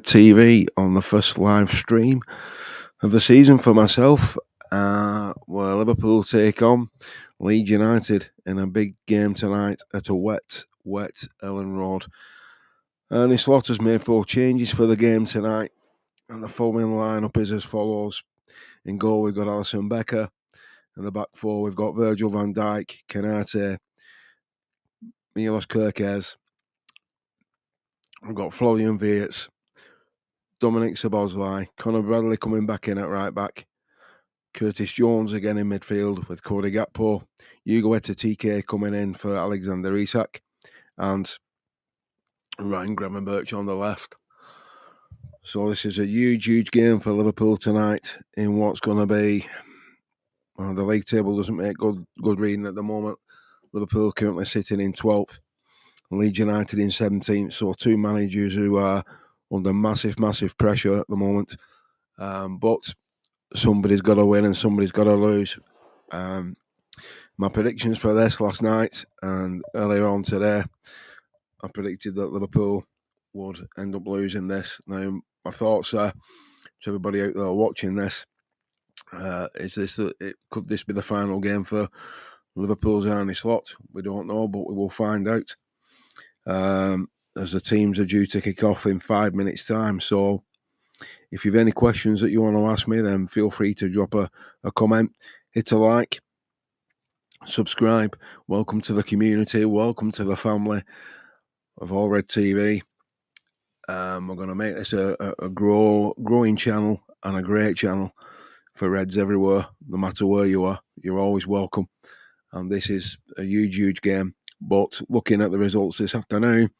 TV on the first live stream of the season for myself. Where Liverpool take on Leeds United in a big game tonight at a wet Ellen Road. Ernie Slaughter's made 4 changes for the game tonight, and the following lineup is as follows. In goal, we've got Alisson Becker. In the back 4, we've got Virgil van Dijk, Canate, Milos Kerkez. We've got Florian Wirtz, Dominic Szoboszlai, Conor Bradley coming back in at right back, Curtis Jones again in midfield with Cody Gakpo, Hugo TK coming in for Alexander Isak, and Ryan Gravenberch on the left. So this is a huge game for Liverpool tonight in what's going to be... the league table doesn't make good reading at the moment. Liverpool currently sitting in 12th, Leeds United in 17th, so 2 managers who are under massive pressure at the moment. But somebody's got to win and somebody's got to lose. My predictions for this last night and earlier on today, I predicted that Liverpool would end up losing this. Now, my thoughts are, to everybody out there watching this, could this be the final game for Liverpool's Arne Slot? We don't know, but we will find out. As the teams are due to kick off in 5 minutes' time. So if you've any questions that you want to ask me, then feel free to drop a comment, hit a like, subscribe. Welcome to the community, welcome to the family of All Red TV. We're going to make this a growing channel and a great channel for Reds everywhere. No matter where you are, you're always welcome. And this is a huge game. But looking at the results this afternoon,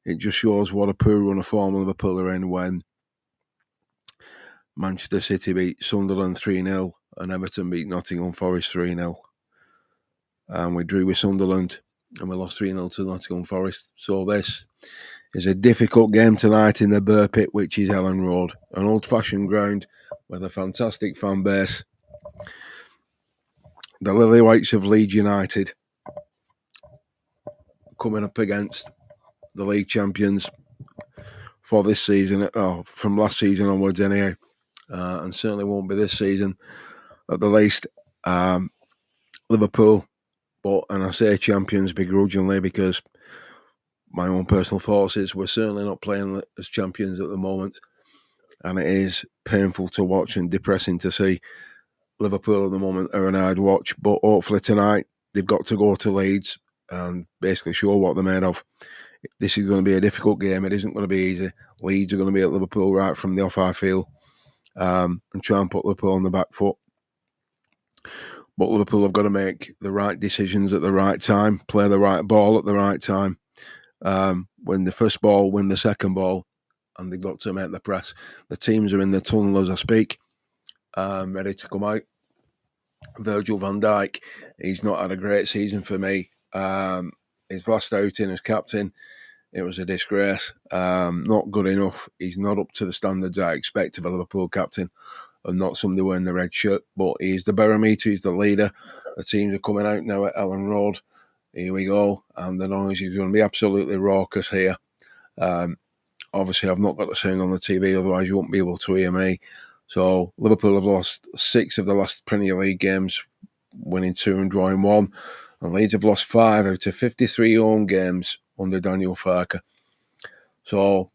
it just shows what a poor run of form Liverpool are in when Manchester City beat Sunderland 3-0 and Everton beat Nottingham Forest 3-0. And we drew with Sunderland and we lost 3-0 to Nottingham Forest. So this is a difficult game tonight in the Burr Pit, which is Ellen Road, an old-fashioned ground with a fantastic fan base. The Lily Whites of Leeds United coming up against the league champions for this season, from last season onwards anyhow, and certainly won't be this season at the least. Liverpool, and I say champions begrudgingly because my own personal thoughts is we're certainly not playing as champions at the moment, and it is painful to watch and depressing to see Liverpool at the moment are an hard watch. But hopefully tonight they've got to go to Leeds and basically show what they're made of. This is going to be a difficult game. It isn't going to be easy. Leeds are going to be at Liverpool right from the off, I feel, and try and put Liverpool on the back foot. But Liverpool have got to make the right decisions at the right time, play the right ball at the right time, win the first ball, win the second ball, and they've got to make the press. The teams are in the tunnel as I speak, ready to come out. Virgil van Dijk, he's not had a great season for me. His last outing as captain, it was a disgrace. Not good enough. He's not up to the standards I expect of a Liverpool captain and not somebody wearing the red shirt. But he's the barometer, he's the leader. The teams are coming out now at Ellen Road. Here we go. And the noise is going to be absolutely raucous here. Obviously, I've not got the sound on the TV, otherwise you won't be able to hear me. So Liverpool have lost 6 of the last Premier League games, winning 2 and drawing 1. And Leeds have lost 5 out of 53 home games under Daniel Farke. So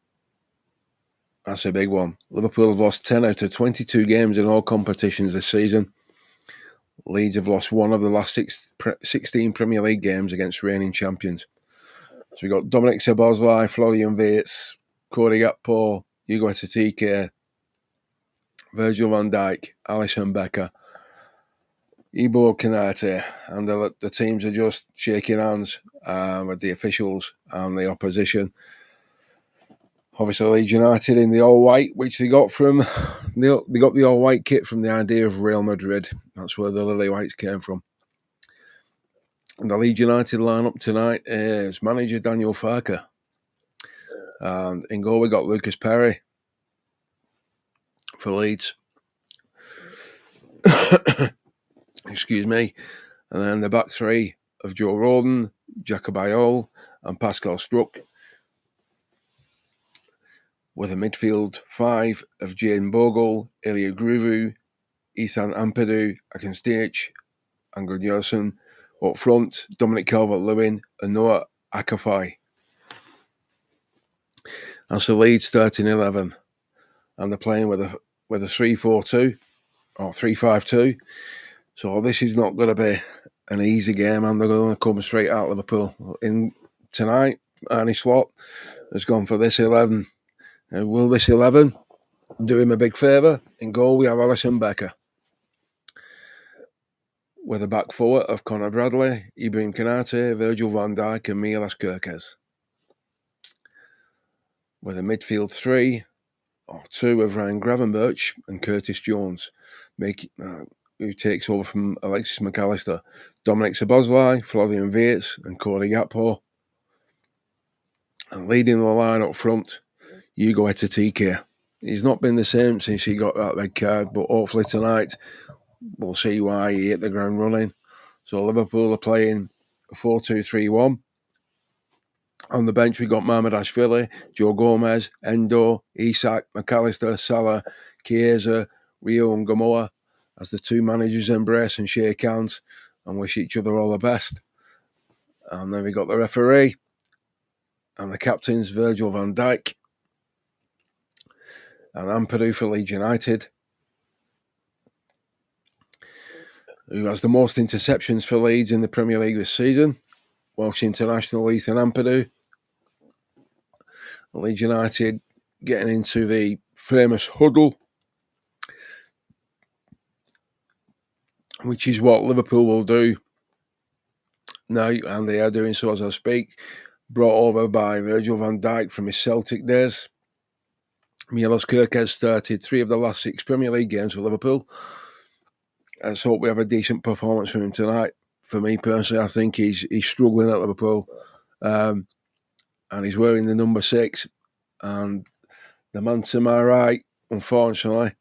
that's a big one. Liverpool have lost 10 out of 22 games in all competitions this season. Leeds have lost 1 of the last 16 Premier League games against reigning champions. So we've got Dominic Szoboszlai, Florian Wirtz, Cody Gakpo, Hugo TK, Virgil van Dijk, Alisson Becker, Ibo Kanate, and the teams are just shaking hands with the officials and the opposition. Obviously, Leeds United in the all-white, which they got from... They got the all-white kit from the idea of Real Madrid. That's where the Lily Whites came from. And the Leeds United lineup tonight is manager Daniel Farke. And in goal, we got Lucas Perry for Leeds. Excuse me. And then the back 3 of Joe Rodon, Jacob Ayol, and Pascal Struck. with a midfield 5 of Jane Bogle, Ilya Gruvu, Ethan Ampadu, Akinstich, and Gudjohnsen. Up front, Dominic Calvert-Lewin and Noah Akafai. That's the Leeds starting 11, and they're playing with a 3-4-2 or 3-5-2. So this is not going to be an easy game, and they're going to come straight out of Liverpool. In tonight, Arne Slot has gone for this 11. And will this 11 do him a big favour? In goal, we have Alisson Becker, with a back four of Conor Bradley, Ibrahim Konate, Virgil van Dijk and Milas Kerkez. With a midfield 3 or 2 of Ryan Gravenberch and Curtis Jones, who takes over from Alexis McAllister, Dominic Szoboszlai, Florian Wirtz and Cody Gakpo. And leading the line up front, Hugo Ekitike. He's not been the same since he got that red card, but hopefully tonight we'll see why he hit the ground running. So Liverpool are playing 4-2-3-1. On the bench, we got Mamardashvili, Joe Gomez, Endo, Isak, McAllister, Salah, Chiesa, Rio and Gamoa, as the two managers embrace and shake hands and wish each other all the best. And then we got the referee and the captains, Virgil van Dijk and Ampadu for Leeds United, who has the most interceptions for Leeds in the Premier League this season. Welsh international Ethan Ampadu. Leeds United getting into the famous huddle, which is what Liverpool will do now, and they are doing so as I speak. Brought over by Virgil van Dijk from his Celtic days. Milos Kerkez started 3 of the last 6 Premier League games for Liverpool. Let's hope we have a decent performance from him tonight. For me personally, I think he's struggling at Liverpool, and he's wearing the number 6. And the man to my right, unfortunately,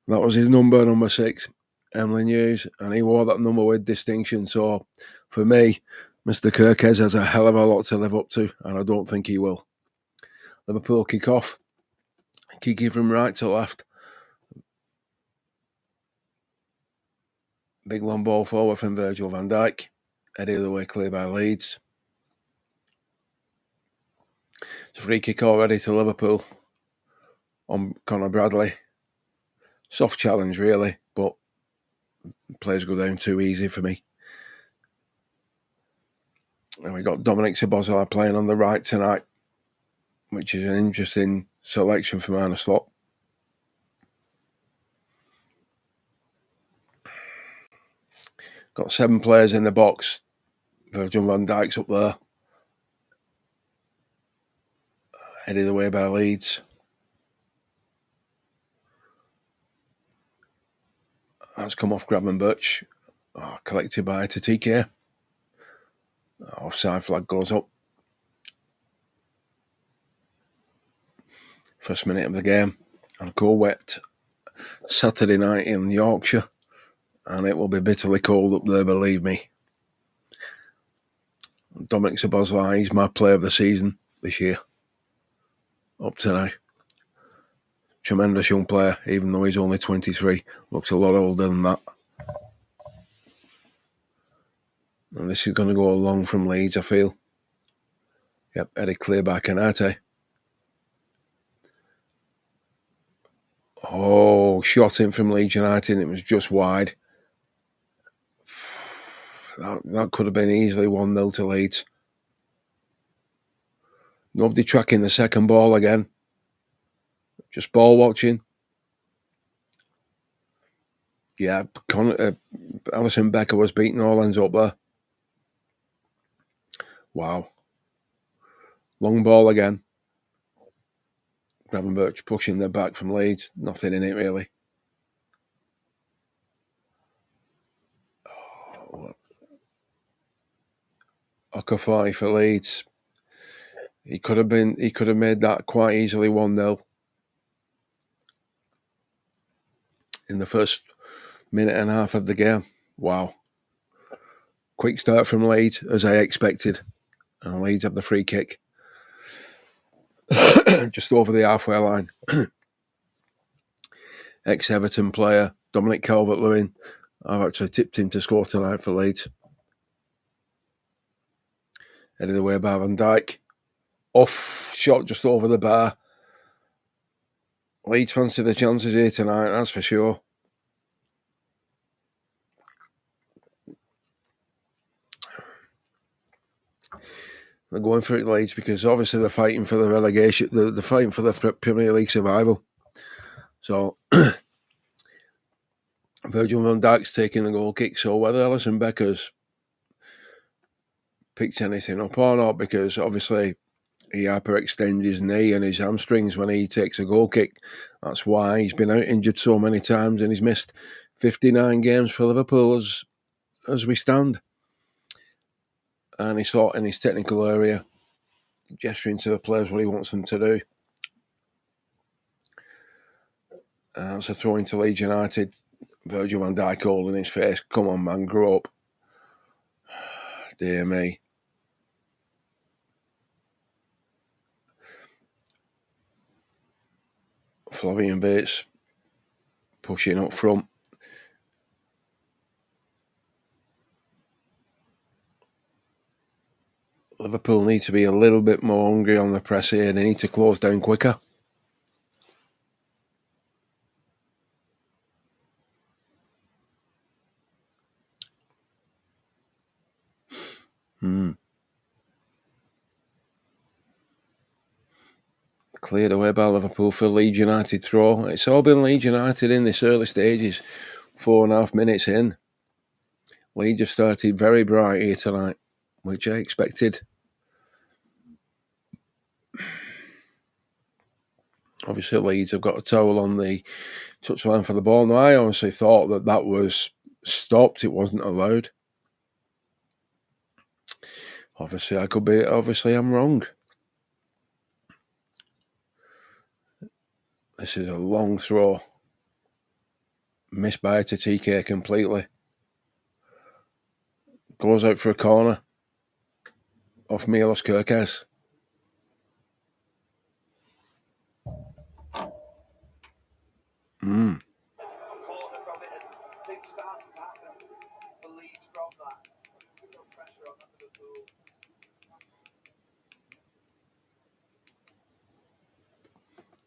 that was his number 6, Emily News, and he wore that number with distinction. So, for me, Mr. Kerkez has a hell of a lot to live up to, and I don't think he will. Liverpool kick off, kicking from right to left. Big long ball forward from Virgil van Dijk, headed the way clear by Leeds. It's a free kick already to Liverpool on Conor Bradley. Soft challenge, really, but players go down too easy for me. And we got Dominic Szoboszlai playing on the right tonight, which is an interesting selection from Arne Slot. Got 7 players in the box. Virgil van Dijk's up there, headed away by Leeds. That's come off Gravenberch, collected by Ekitike. Offside flag goes up. First minute of the game. On a cold, wet Saturday night in Yorkshire. And it will be bitterly cold up there, believe me. Dominic Szoboszlai is my player of the season this year. Up to now. Tremendous young player, even though he's only 23. Looks a lot older than that. And this is going to go long from Leeds, I feel. Yep, headed clear by Konate. Oh, shot in from Leeds United. It was just wide. That could have been easily 1-0 to Leeds. Nobody tracking the second ball again. Just ball watching. Yeah, Alisson Becker was beating all ends up there. Wow. Long ball again. Gravenberch pushing the back from Leeds. Nothing in it, really. Okafor for Leeds. He could have made that quite easily 1-0 in the first minute and a half of the game. Wow. Quick start from Leeds, as I expected. And Leeds have the free kick. just over the halfway line. Ex-Everton player Dominic Calvert-Lewin. I've actually tipped him to score tonight for Leeds. Headed away by Van Dijk. Off shot just over the bar. Leeds fancy the chances here tonight, that's for sure. They're going for it, Leeds, because obviously they're fighting for the relegation. They're fighting for the Premier League survival. So Virgil van Dijk's taking the goal kick. So whether Alisson Becker's picked anything up or not, because obviously he hyperextends his knee and his hamstrings when he takes a goal kick. That's why he's been out injured so many times and he's missed 59 games for Liverpool as we stand. And he's thought in his technical area, gesturing to the players what he wants them to do. It's a throw into Leeds United. Virgil van Dijk holding his face. Come on, man, grow up. Dear me. Flavian Bates pushing up front. Liverpool need to be a little bit more hungry on the press here. They need to close down quicker. Cleared away by Liverpool for Leeds United throw. It's all been Leeds United in this early stages. 4.5 minutes in. Leeds have started very bright here tonight, which I expected. Obviously, Leeds have got a towel on the touchline for the ball. Now, I honestly thought that was stopped. It wasn't allowed. Obviously, I could be. Obviously, I'm wrong. This is a long throw. Missed by TK completely. Goes out for a corner. Off Milos Kerkez.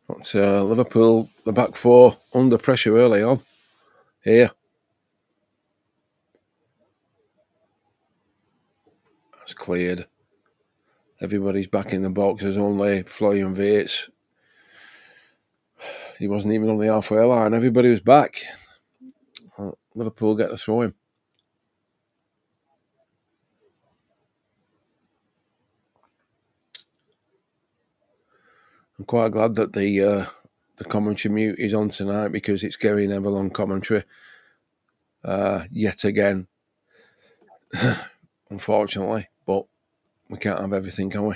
But Liverpool, the back four, under pressure early on. Here. That's cleared. Everybody's back in the box. There's only Florian Wirtz. He wasn't even on the halfway line. Everybody was back. Liverpool get the throw in. I'm quite glad that the commentary mute is on tonight because it's Gary Neville on commentary. Yet again. Unfortunately. But we can't have everything, can we?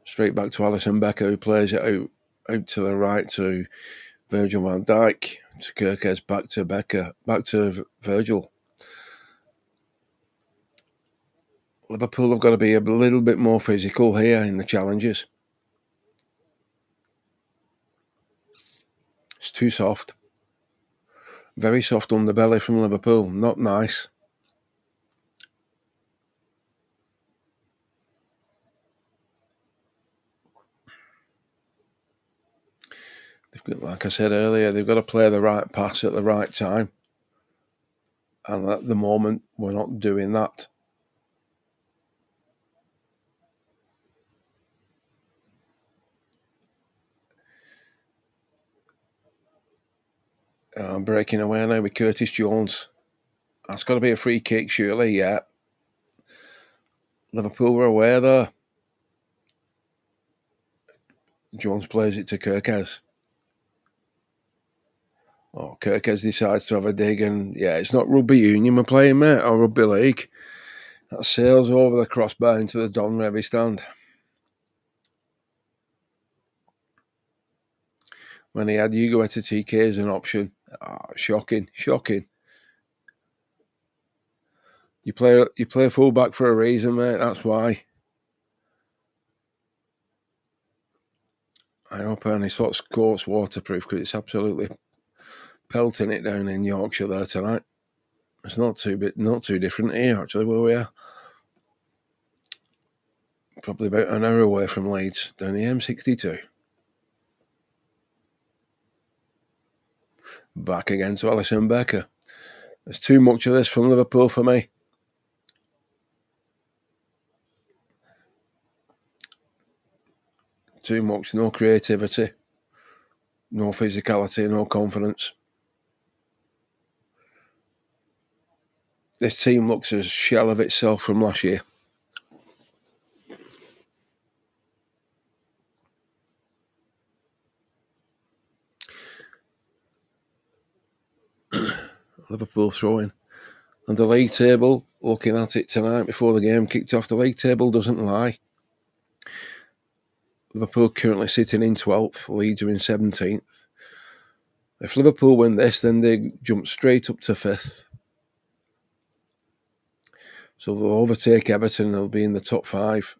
Straight back to Alisson Becker, who plays it out to the right to Virgil van Dijk, to Kerkez, back to Becker, back to Virgil. Liverpool have got to be a little bit more physical here in the challenges. It's too soft. Very soft underbelly from Liverpool. Not nice. Like I said earlier, they've got to play the right pass at the right time. And at the moment, we're not doing that. Breaking away now with Curtis Jones. That's got to be a free kick, surely, yeah. Liverpool were aware there. Jones plays it to Kerkez. Oh, Kerkez decides to have a dig, and yeah, it's not rugby union we're playing, mate, or rugby league. That sails over the crossbar into the Don Revy stand. When he had Hugo TK as an option. Shocking. You play full back for a reason, mate, that's why. I hope Ernie Scott's court's waterproof because it's absolutely pelting it down in Yorkshire there tonight. It's not too different here actually where we are. Probably about an hour away from Leeds, down the M62. Back again to Alisson Becker. There's too much of this from Liverpool for me. Too much, no creativity, no physicality, no confidence. This team looks a shell of itself from last year. Liverpool throwing. And the league table, looking at it tonight before the game kicked off, the league table doesn't lie. Liverpool currently sitting in 12th, Leeds are in 17th. If Liverpool win this, then they jump straight up to 5th. So they'll overtake Everton and they'll be in the top 5.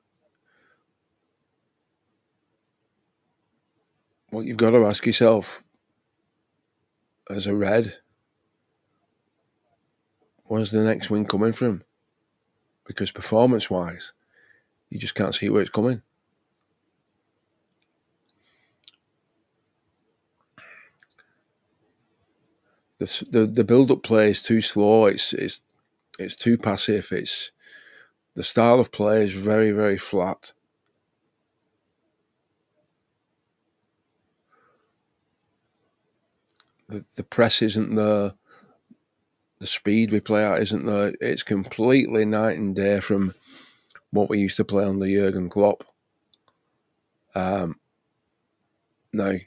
What you've got to ask yourself, as a Red, where's the next win coming from? Because performance-wise, you just can't see where it's coming. The build-up play is too slow. It's too passive. It's the style of play is very, very flat. The press isn't there. The speed we play at isn't there. It's completely night and day from what we used to play under Jurgen Klopp. Now, I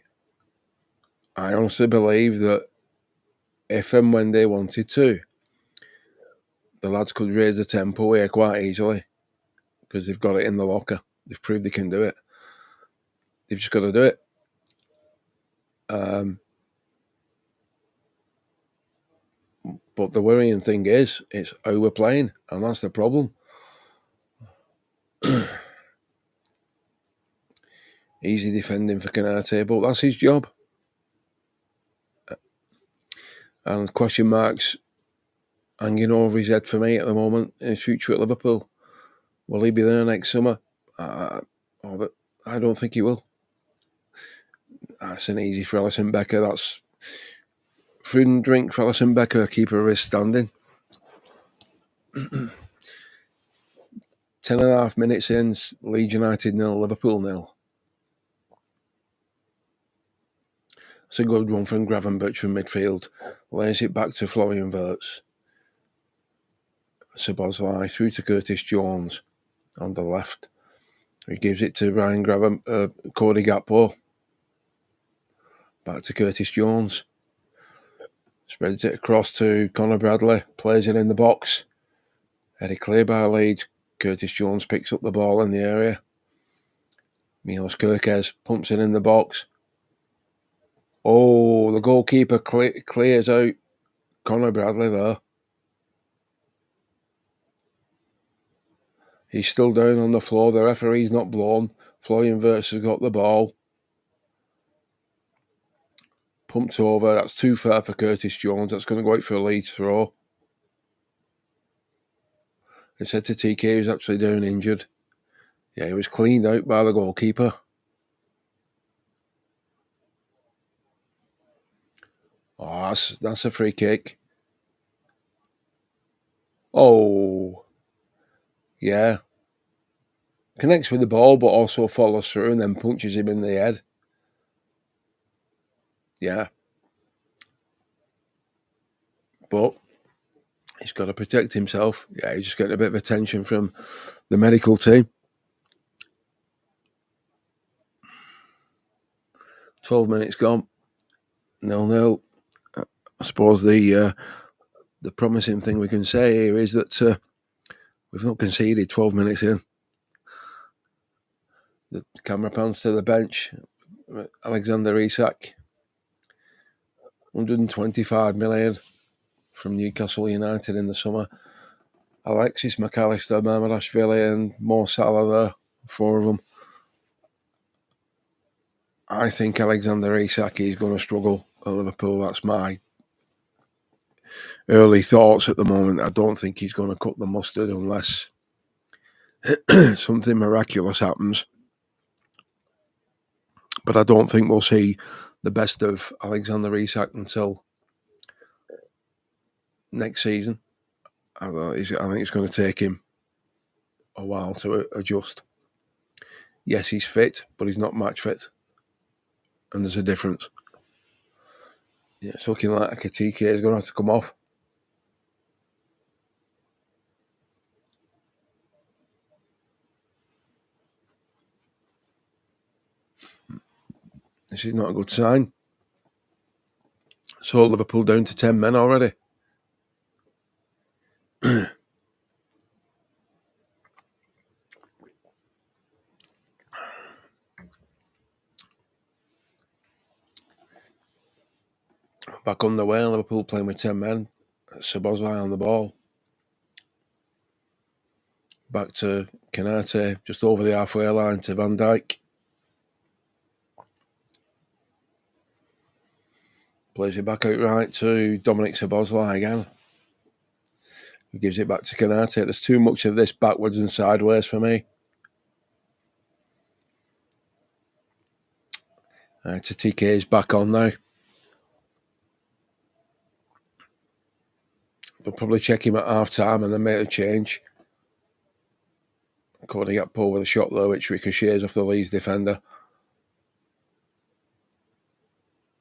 honestly believe that if and when they wanted to, the lads could raise the tempo here quite easily because they've got it in the locker. They've proved they can do it. They've just got to do it. But the worrying thing is, it's how we're playing, and that's the problem. Easy defending for Canate, but that's his job. And question marks hanging over his head for me at the moment in his future at Liverpool. Will he be there next summer? I don't think he will. That's an easy for Alisson Becker. That's food and drink for Alisson Becker, keeper is standing. 10.5 minutes in, Leeds United 0, Liverpool 0. It's a good run from Gravenberch from midfield. Lays it back to Florian Wirtz. Szoboszlai through to Curtis Jones on the left. He gives it to Cody Gakpo. Back to Curtis Jones. Spreads it across to Conor Bradley. Plays it in the box. Headed clear by Leeds. Curtis Jones picks up the ball in the area. Milos Kerkez pumps it in the box. Oh, the goalkeeper clears out Conor Bradley there. He's still down on the floor. The referee's not blown. Florian Wirtz has got the ball. Pumped over. That's too far for Curtis Jones. That's going to go out for a Leeds throw. It said to TK he was actually down injured. Yeah, he was cleaned out by the goalkeeper. Oh, that's a free kick. Oh, yeah. Connects with the ball, but also follows through and then punches him in the head. Yeah. But he's got to protect himself. Yeah, he's just getting a bit of attention from the medical team. 12 minutes gone. 0-0. I suppose the promising thing we can say here is that we've not conceded 12 minutes in. The camera pans to the bench. Alexander Isak. 125 million from Newcastle United in the summer. Alexis McAllister, Mamardashvili and Mo Salah there. 4 of them. I think Alexander Isak is going to struggle at Liverpool. That's my early thoughts at the moment. I don't think he's going to cut the mustard unless something miraculous happens. But I don't think we'll see the best of Alexander Isak until next season. I think it's going to take him a while to adjust. Yes, he's fit, but he's not match fit. And there's a difference. Yeah, it's looking like TK is going to have to come off. This is not a good sign. So Liverpool down to 10 men already. Back on the way, Liverpool playing with 10 men. Szoboszlai on the ball. Back to Canate, just over the halfway line to Van Dijk. Plays it back out right to Dominic Szoboszlai again. He gives it back to Canate. There's too much of this backwards and sideways for me. TK is back on now. They'll probably check him at half time and then make a change. Cody Gakpo with a shot though, which ricochets off the Leeds defender.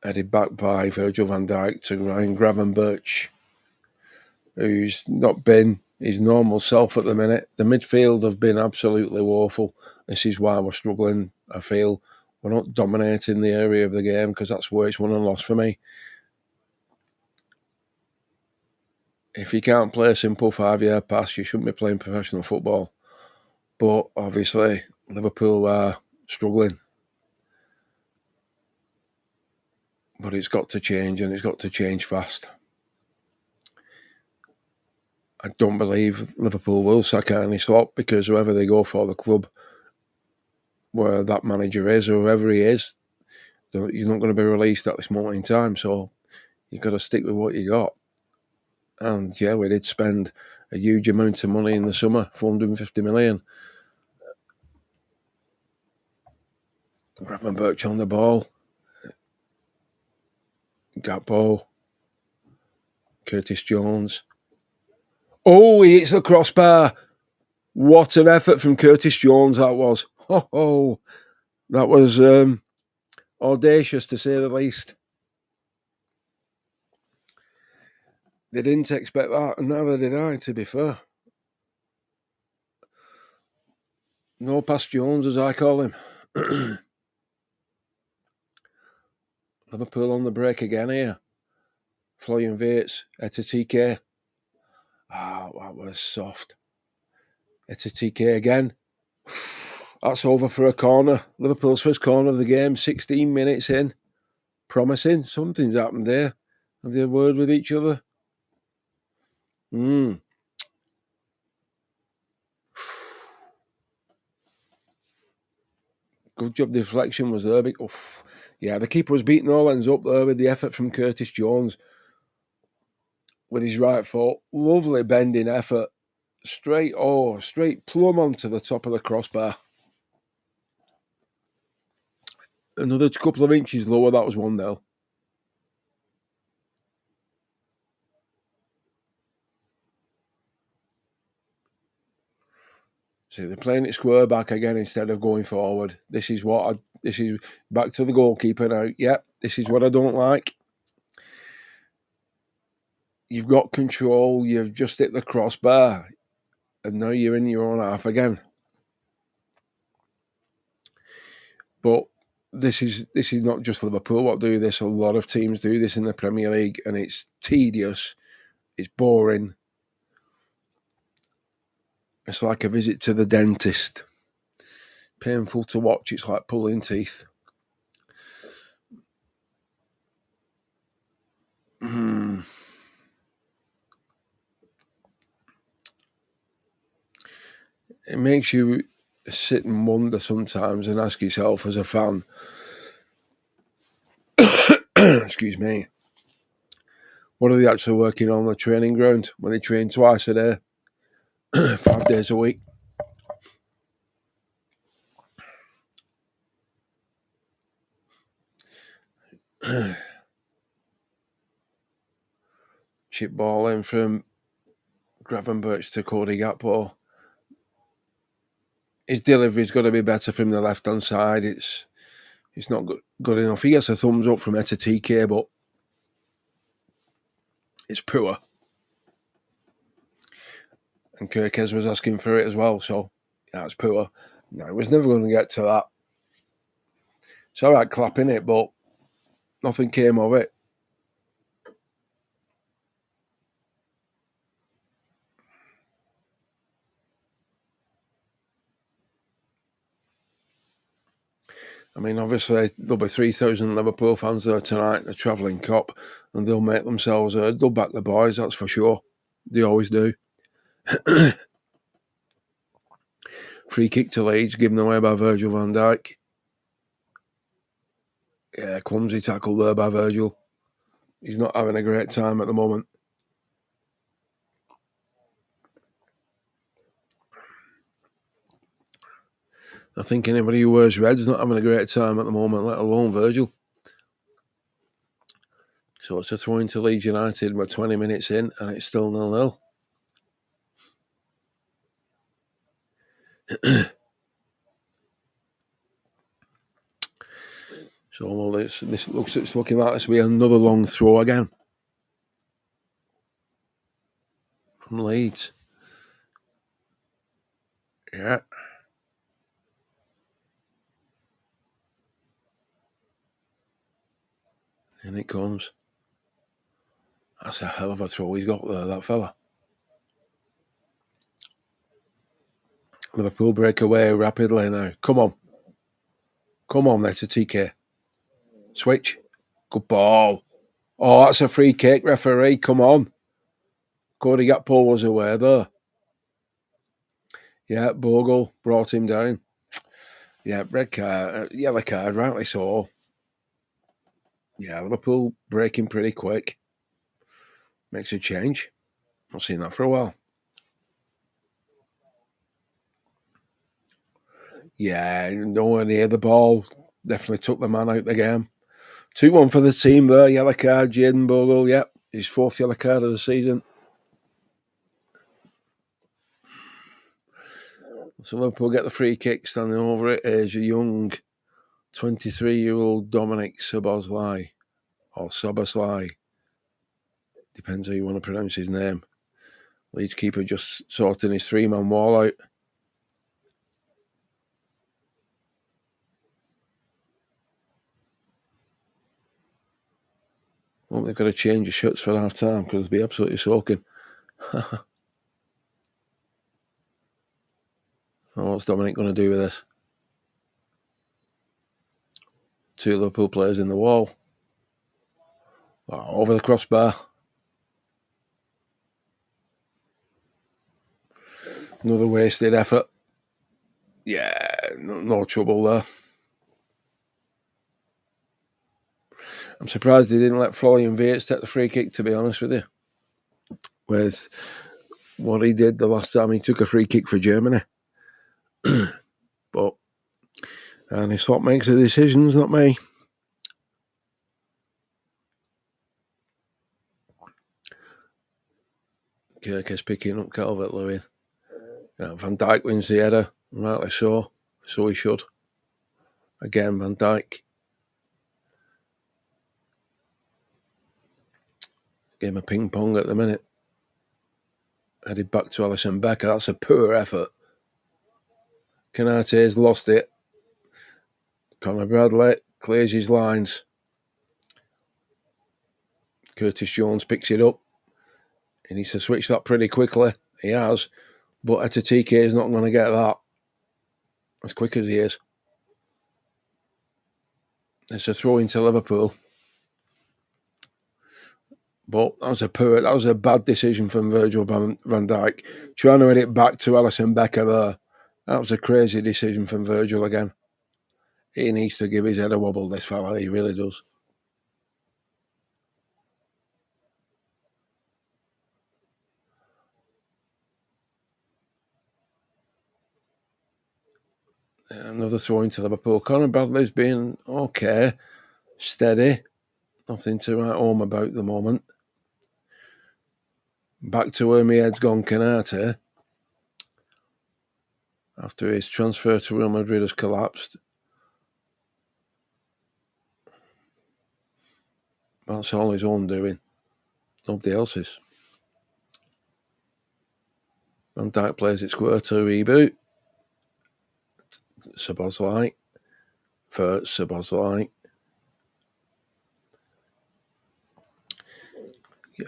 Headed back by Virgil van Dijk to Ryan Gravenberch, who's not been his normal self at the minute. The midfield have been absolutely woeful. This is why we're struggling, I feel. We're not dominating the area of the game because that's where it's won and lost for me. If you can't play a simple 5-yard pass, you shouldn't be playing professional football. But obviously, Liverpool are struggling. But it's got to change, and it's got to change fast. I don't believe Liverpool will sack Arne Slot because whoever they go for, the club where that manager is or whoever he is, he's not going to be released at this moment in time. So you've got to stick with what you got. And yeah, we did spend a huge amount of money in the summer, 450 million. Gravenberch on the ball. Gakpo. Curtis Jones. Oh, he hits the crossbar. What an effort from Curtis Jones that was. Oh, that was audacious to say the least. They didn't expect that, and neither did I, to be fair. No past Jones, as I call him. Liverpool on the break again here. Florian Wirtz, TK. That was soft. TK again. That's over for a corner. Liverpool's first corner of the game, 16 minutes in. Promising. Something's happened there. Have they a word with each other? Good job deflection was there. Yeah, the keeper was beating all ends up there with the effort from Curtis Jones. With his right foot. Lovely bending effort. Straight plumb onto the top of the crossbar. Another couple of inches lower, that was 1-0. See, they're playing it square back again instead of going forward. This is back to the goalkeeper now. Yep, this is what I don't like. You've got control, you've just hit the crossbar, and now you're in your own half again. But this is not just Liverpool what do this. A lot of teams do this in the Premier League, and it's tedious, it's boring. It's like a visit to the dentist. Painful to watch, it's like pulling teeth. It makes you sit and wonder sometimes and ask yourself as a fan, excuse me, what are they actually working on the training ground when they train twice a day, 5 days a week? Chip ball in from Gravenberch to Cody Gakpo. His delivery's got to be better from the left-hand side. It's not good enough. He gets a thumbs up from TK, but it's poor. And Kirkes was asking for it as well, so yeah, it's poor. No, it was never going to get to that. It's all right clapping it, but nothing came of it. I mean, obviously, there'll be 3,000 Liverpool fans there tonight in the travelling cup, and they'll make themselves heard. They'll back the boys, that's for sure. They always do. Free kick to Leeds, given away by Virgil van Dijk. Yeah, clumsy tackle there by Virgil. He's not having a great time at the moment. I think anybody who wears red is not having a great time at the moment, let alone Virgil. So it's a throw into Leeds United. We're 20 minutes in and it's still 0-0. So it's looking like this will be another long throw again from Leeds. Yeah. And it comes. That's a hell of a throw he's got there, that fella. Liverpool break away rapidly now. Come on. Come on, that's a TK. Switch. Good ball. Oh, that's a free kick, referee. Come on. Cody Gakpo was aware there. Yeah, Bogle brought him down. Yeah, red card, yellow card, rightly so. Yeah, Liverpool breaking pretty quick. Makes a change. Not seen that for a while. Yeah, nowhere near the ball. Definitely took the man out of the game. 2-1 for the team there. Yellow card, Jayden Bogle. Yep, his 4th yellow card of the season. So Liverpool get the free kick. Standing over it is a young 23-year-old Dominic Szoboszlai. Or Szoboszlai. Depends how you want to pronounce his name. Leeds keeper just sorting his 3-man wall out. Well, they've got to change the shirts for half time because they'll be absolutely soaking. What's Dominic going to do with this? 2 Liverpool players in the wall. Oh, over the crossbar. Another wasted effort. Yeah, no trouble there. I'm surprised they didn't let Florian Wirtz take the free kick, to be honest with you. With what he did the last time he took a free kick for Germany. But Arne Slot makes the decisions, not me. Kirk is picking up Calvert-Lewin. Yeah, Van Dijk wins the header, rightly so. So he should. Again, Van Dijk. Game of ping pong at the minute. Headed back to Alisson Becker. That's a poor effort. Canate's lost it. Conor Bradley clears his lines. Curtis Jones picks it up. He needs to switch that pretty quickly. He has. But TK is not going to get that as quick as he is. It's a throw into Liverpool. But that was a bad decision from Virgil van Dijk. Trying to hit it back to Alisson Becker there. That was a crazy decision from Virgil again. He needs to give his head a wobble, this fella. He really does. Another throw into Liverpool. Conor Bradley's been okay, steady. Nothing to write home about at the moment. Back to where my head's gone, Canate. After his transfer to Real Madrid has collapsed. That's all his own doing. Nobody else's. Van Dijk plays it square to reboot. Szoboszlai. For Szoboszlai.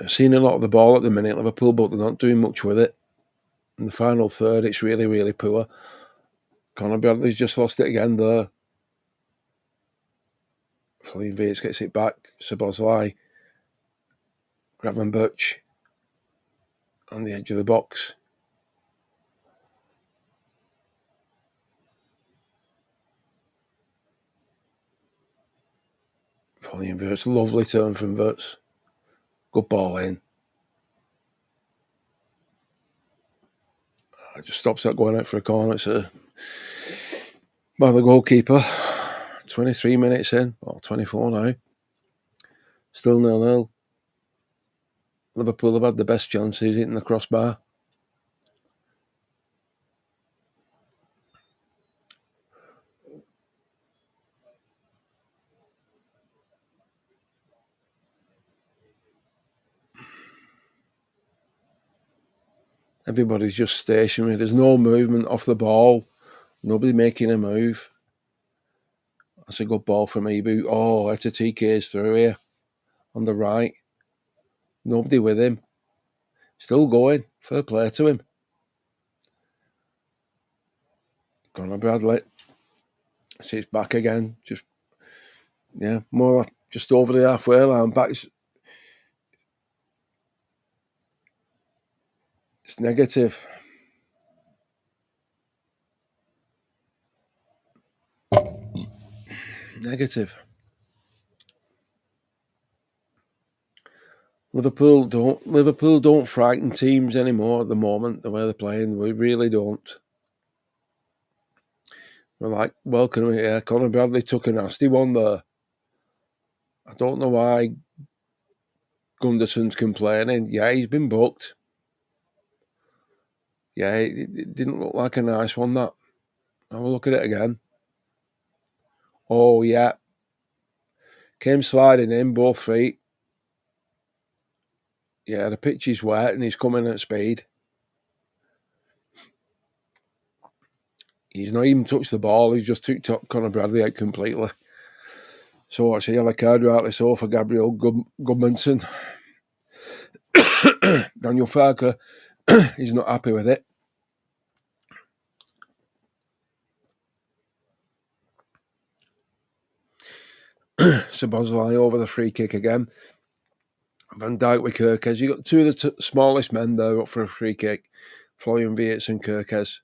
I've seen a lot of the ball at the minute, Liverpool, but they're not doing much with it. In the final third, it's really, really poor. Conor Bradley's just lost it again there. Fleetwood gets it back. Szoboszlai. Gravenberch on the edge of the box. Following Verts, lovely turn from Verts. Good ball in. Just stops that going out for a corner. It's by the goalkeeper. 23 minutes in, or 24 now. Still 0-0. Liverpool have had the best chances hitting the crossbar. Everybody's just stationary. There's no movement off the ball. Nobody making a move. That's a good ball from Ibu. Oh, TK's through here on the right. Nobody with him. Still going. Fair play to him. Conor Bradley. See, it's back again. More just over the halfway line. Back. It's negative. Negative. Liverpool don't frighten teams anymore at the moment, the way they're playing. We really don't. We're like, welcome here. Conor Bradley took a nasty one there. I don't know why Gunderson's complaining. Yeah, he's been booked. Yeah, it didn't look like a nice one, that. Have a look at it again. Oh, yeah. Came sliding in, both feet. Yeah, the pitch is wet and he's coming at speed. He's not even touched the ball. He's just took Conor Bradley out completely. So it's a yellow card rightly so for Gabriel Goodmanson. Daniel Farker, he's not happy with it. Szoboszlai over the free kick again. Van Dijk with Kirkes. You got two of the smallest men there up for a free kick. Florian Wirtz and Kirkes.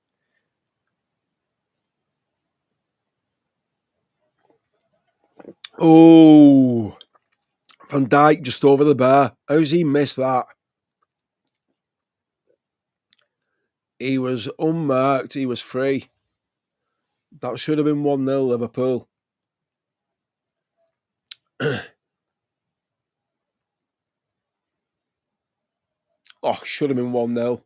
Oh, Van Dijk just over the bar. How's he missed that? He was unmarked. He was free. That should have been 1-0 Liverpool. Should have been 1-0.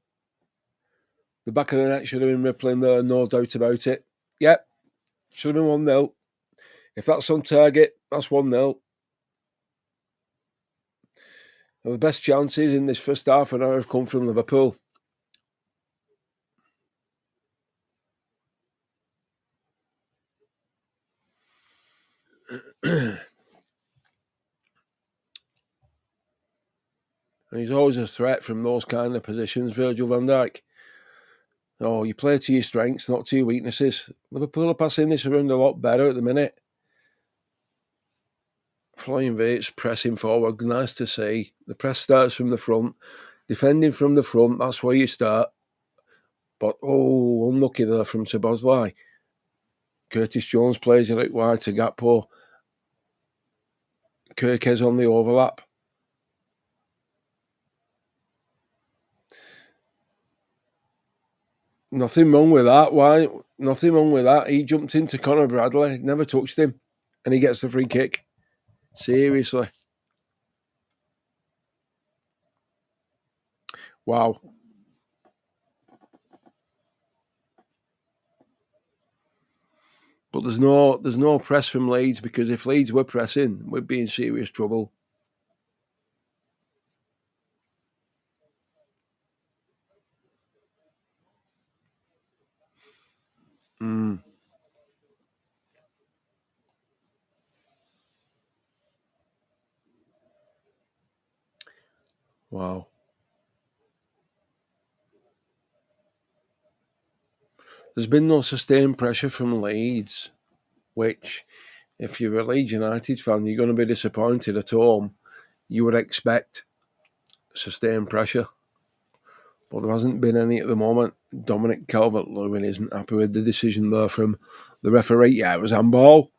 The back of the net should have been rippling there, no doubt about it. Yep, should have been 1-0. If that's on target, that's 1-0. The best chances in this first half an hour have come from Liverpool. And he's always a threat from those kind of positions, Virgil van Dijk. Oh, you play to your strengths, not to your weaknesses. Liverpool are passing this around a lot better at the minute. Florian Wirtz pressing forward, nice to see. The press starts from the front. Defending from the front, that's where you start. But, unlucky there from Szoboszlai. Curtis Jones plays it out wide to Gakpo. Kirkes on the overlap. Nothing wrong with that. Why? Nothing wrong with that. He jumped into Conor Bradley, never touched him, and he gets the free kick. Seriously. Wow. But there's no press from Leeds, because if Leeds were pressing, we'd be in serious trouble. Mm. Wow. There's been no sustained pressure from Leeds, which, if you're a Leeds United fan, you're going to be disappointed at home. You would expect sustained pressure, but there hasn't been any at the moment. Dominic Calvert-Lewin isn't happy with the decision there from the referee. Yeah, it was handball.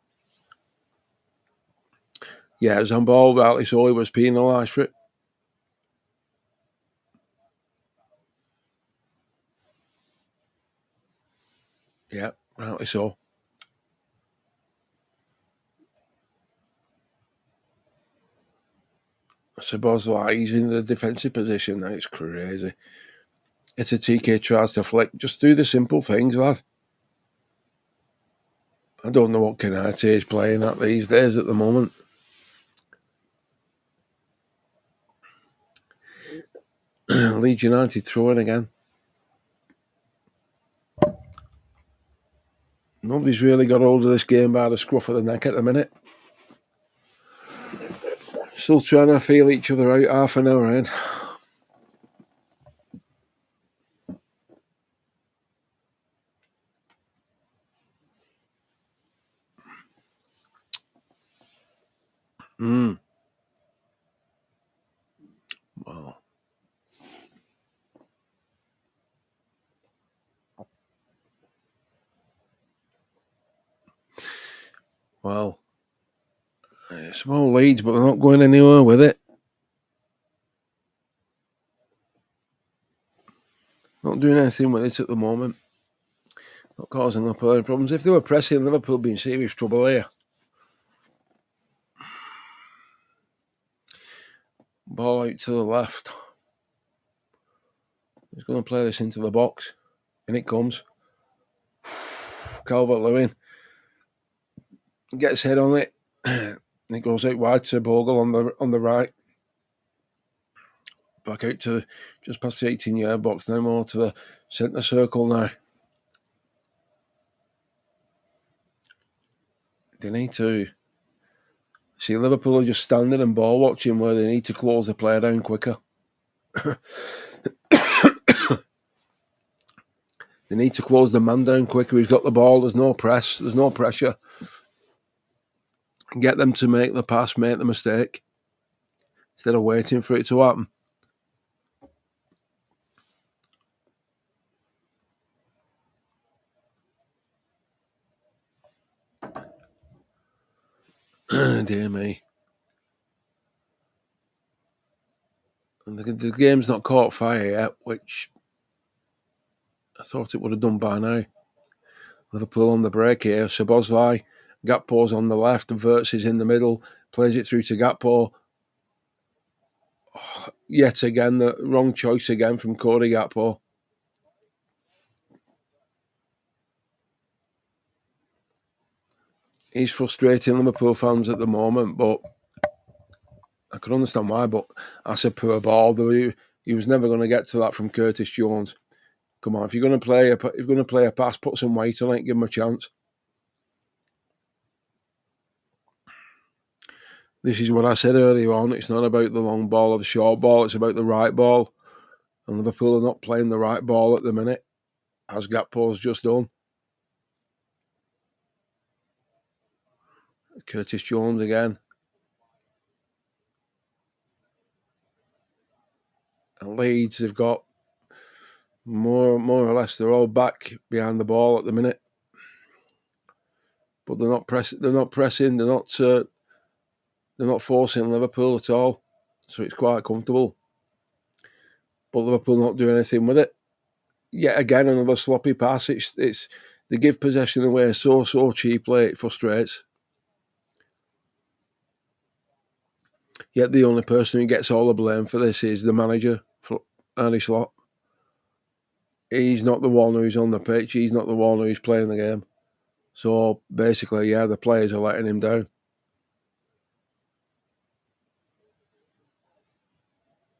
Yeah, it was handball. Rightly so, he was penalised for it. Yeah, rightly so. I suppose like he's in the defensive position. It's crazy. It's a TK tries to flick. Just do the simple things, lad. I don't know what Canate is playing at these days at the moment. Leeds United throwing again. Nobody's really got hold of this game by the scruff of the neck at the minute. Still trying to feel each other out half an hour in. Mm. Well, well, it's more Leeds, but they're not going anywhere with it. Not doing anything with it at the moment. Not causing up any problems. If they were pressing, Liverpool be in serious trouble here. Ball out to the left. He's going to play this into the box. And it comes. Calvert-Lewin gets head on it. It goes out wide to Bogle on the right. Back out to just past the 18-yard box. Now more to the centre circle now. They need to see Liverpool are just standing and ball watching, where they need to close the player down quicker. They need to close the man down quicker. He's got the ball. There's no press. There's no pressure. Get them to make the pass, make the mistake, instead of waiting for it to happen. Dear me. And the game's not caught fire yet, which I thought it would have done by now. Liverpool on the break here. Szoboszlai, Gakpo's on the left, Verts is in the middle, plays it through to Gakpo. Oh, yet again, the wrong choice again from Cody Gakpo. He's frustrating Liverpool fans at the moment, but I can understand why. But that's a poor ball. He was never going to get to that from Curtis Jones. Come on, if you're going to play a pass, put some weight on it, give him a chance. This is what I said earlier on. It's not about the long ball or the short ball. It's about the right ball. And Liverpool are not playing the right ball at the minute, as Gakpo's just done. Curtis Jones again. And Leeds, they've got more or less, they're all back behind the ball at the minute. But they're not pressing. They're not forcing Liverpool at all. So it's quite comfortable. But Liverpool not doing anything with it. Yet again, another sloppy pass. It's They give possession away so cheaply, it frustrates. Yet the only person who gets all the blame for this is the manager, Arne Slot. He's not the one who's on the pitch. He's not the one who's playing the game. So basically, yeah, the players are letting him down.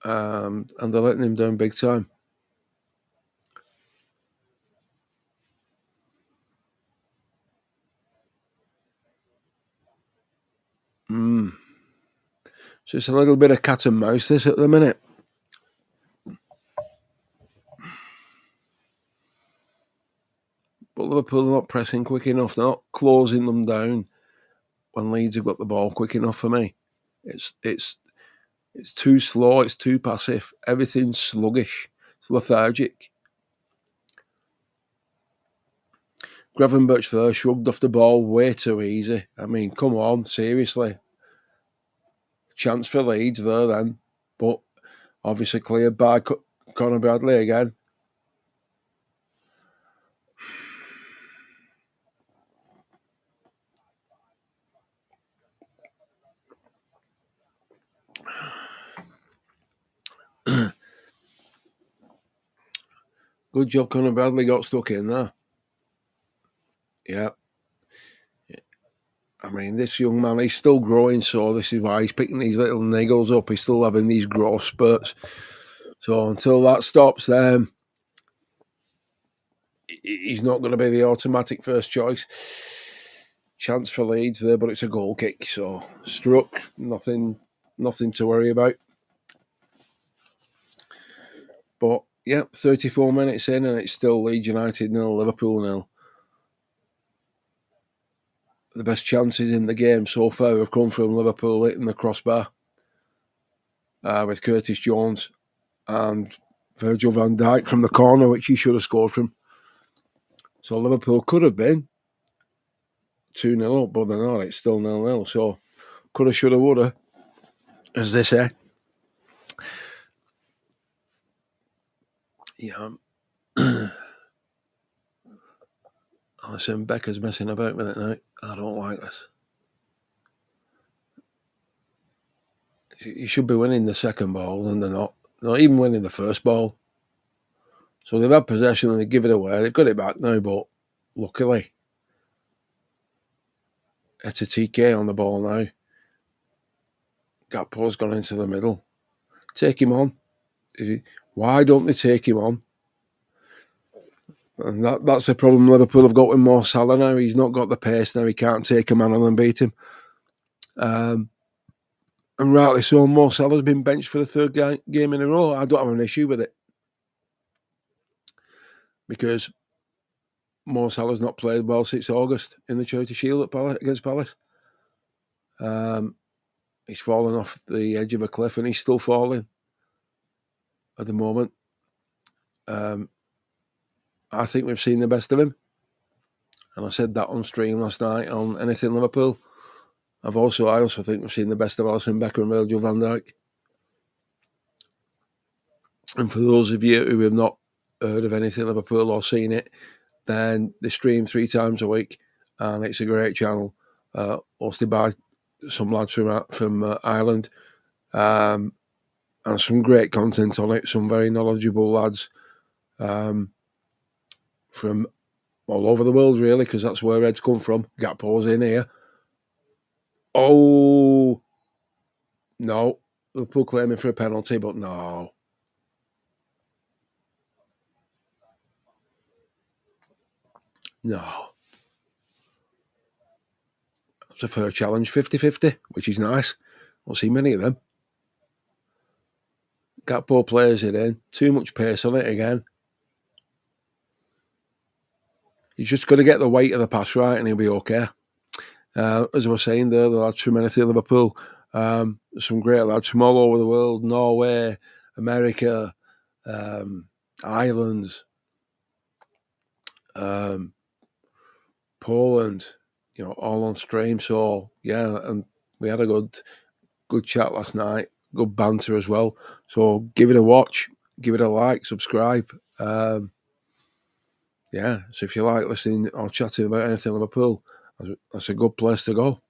And they're letting him down big time. So it's a little bit of cat and mouse this at the minute. But Liverpool are not pressing quick enough. They're not closing them down when Leeds have got the ball quick enough for me. It's too slow. It's too passive. Everything's sluggish. It's lethargic. Gravenberch there shrugged off the ball way too easy. I mean, come on, seriously. Chance for Leeds there then, but obviously cleared by Conor Bradley again. Good job, Conor Bradley got stuck in there. Yeah. I mean, this young man, he's still growing, so this is why he's picking these little niggles up. He's still having these growth spurts. So until that stops, he's not going to be the automatic first choice. Chance for Leeds there, but it's a goal kick, so struck. Nothing to worry about. But yeah, 34 minutes in, and it's still Leeds United 0, Liverpool 0. The best chances in the game so far have come from Liverpool hitting the crossbar with Curtis Jones and Virgil van Dijk from the corner, which he should have scored from. So Liverpool could have been 2-0 up, but they're not. It's still 0-0. So coulda, shoulda, woulda, as they say. Yeah. Alison Becker's messing about with it now. I don't like this. You should be winning the second ball, and they're not. They're not even winning the first ball. So they've had possession and they give it away. They've got it back now, but luckily, it's a TK on the ball now. Gakpo's gone into the middle. Take him on. Why don't they take him on? And that's the problem Liverpool have got with Mo Salah now. He's not got the pace now. He can't take a man on and beat him. And rightly so, Mo Salah's been benched for the third game in a row. I don't have an issue with it. Because Mo Salah's not played well since August in the Charity Shield against Palace. He's fallen off the edge of a cliff and he's still falling at the moment. I think we've seen the best of him. And I said that on stream last night on Anything Liverpool. I also think we've seen the best of Alisson Becker and Virgil van Dijk. And for those of you who have not heard of Anything Liverpool or seen it, then they stream 3 times a week, and it's a great channel, hosted by some lads from Ireland, and some great content on it. Some very knowledgeable lads from all over the world, really, because that's where Ed's come from. Gakpo's in here. Oh, no. Liverpool claiming for a penalty, but no. No. It's a fair challenge, 50-50, which is nice. Won't see many of them. Gakpo plays it in. Too much pace on it again. He's just got to get the weight of the pass right and he'll be okay. As I was saying there, the lads from Anything Liverpool, some great lads from all over the world, Norway, America, Ireland, Poland, all on stream. So yeah, and we had a good chat last night, good banter as well. So give it a watch, give it a like, subscribe. Yeah, so if you like listening or chatting about anything Liverpool, that's a good place to go.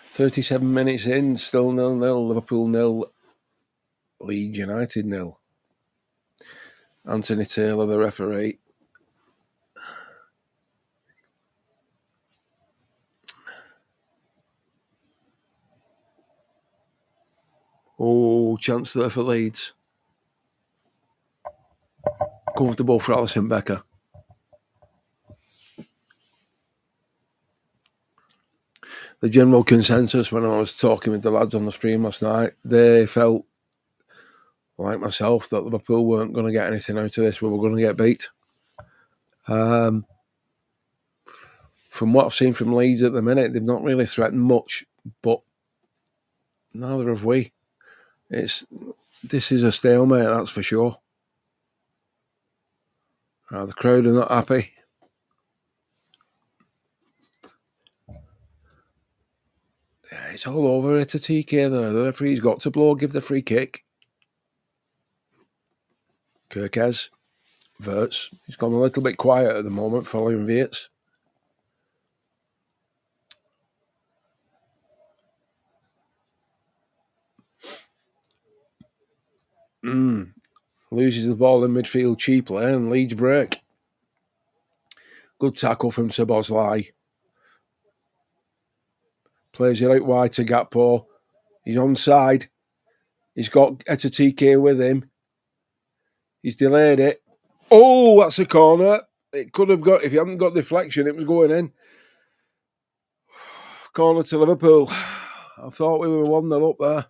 37 minutes in, still 0-0. Liverpool 0, Leeds United 0. Anthony Taylor, the referee. Oh, chance there for Leeds. Comfortable for Alisson Becker. The general consensus when I was talking with the lads on the stream last night, they felt, like myself, that Liverpool weren't going to get anything out of this. We were going to get beat. From what I've seen from Leeds at the minute, they've not really threatened much, but neither have we. This is a stalemate, that's for sure. The crowd are not happy. Yeah, it's all over at a TK there. The referee's got to give the free kick. Kirkes, Verts. He's gone a little bit quiet at the moment following Verts. Loses the ball in midfield cheaply and Leeds break. Good tackle from Szoboszlai. Plays it out wide to Gakpo. He's onside. He's got Etatike with him. He's delayed it. Oh, that's a corner. It could have got, if he hadn't got deflection, it was going in. Corner to Liverpool. I thought we were 1-0 up there.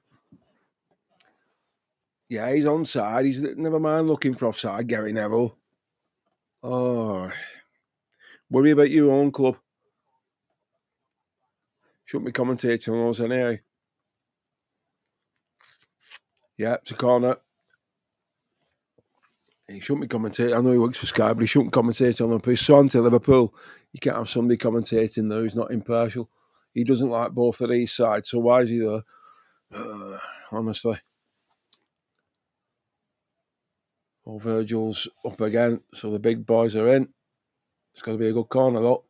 Yeah, he's onside. He's never mind looking for offside, Gary Neville. Oh, worry about your own club. Shouldn't be commentating on those anyway. Yeah, it's a corner. He shouldn't be commentating. I know he works for Sky, but he shouldn't commentate on them. He's so anti-Liverpool. You can't have somebody commentating there who's not impartial. He doesn't like both of these sides, so why is he there? Honestly. Oh, Virgil's up again, so the big boys are in. It's got to be a good corner, though.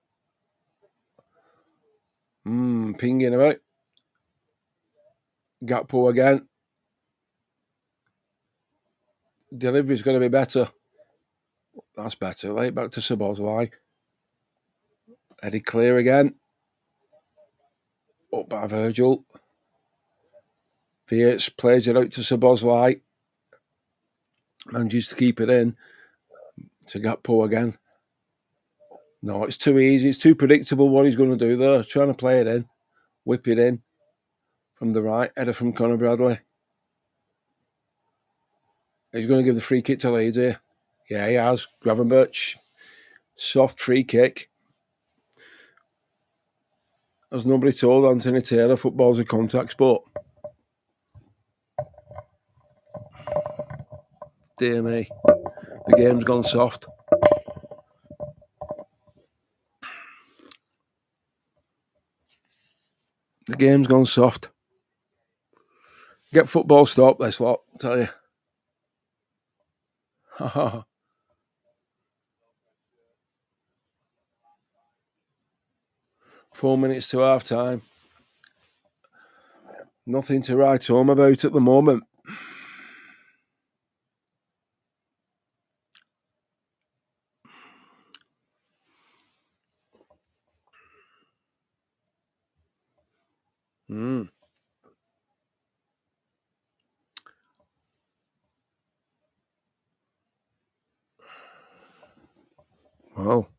Pinging about. Gakpo again. Delivery's going to be better. That's better. Late back to Szoboszlai. Eddie clear again. Up by Virgil. Vietz plays it out to Szoboszlai. Manages to keep it in. To Gakpo again. No, it's too easy. It's too predictable what he's going to do there. Trying to play it in. Whip it in. From the right. Header from Conor Bradley. He's going to give the free kick to Leeds here. Yeah, he has. Gravenberch. Soft free kick. As nobody told Anthony Taylor, football's a contact sport. Dear me. The game's gone soft. The game's gone soft. Get football stopped, this lot, I tell you. 4 minutes to half time. Nothing to write home about at the moment. Well,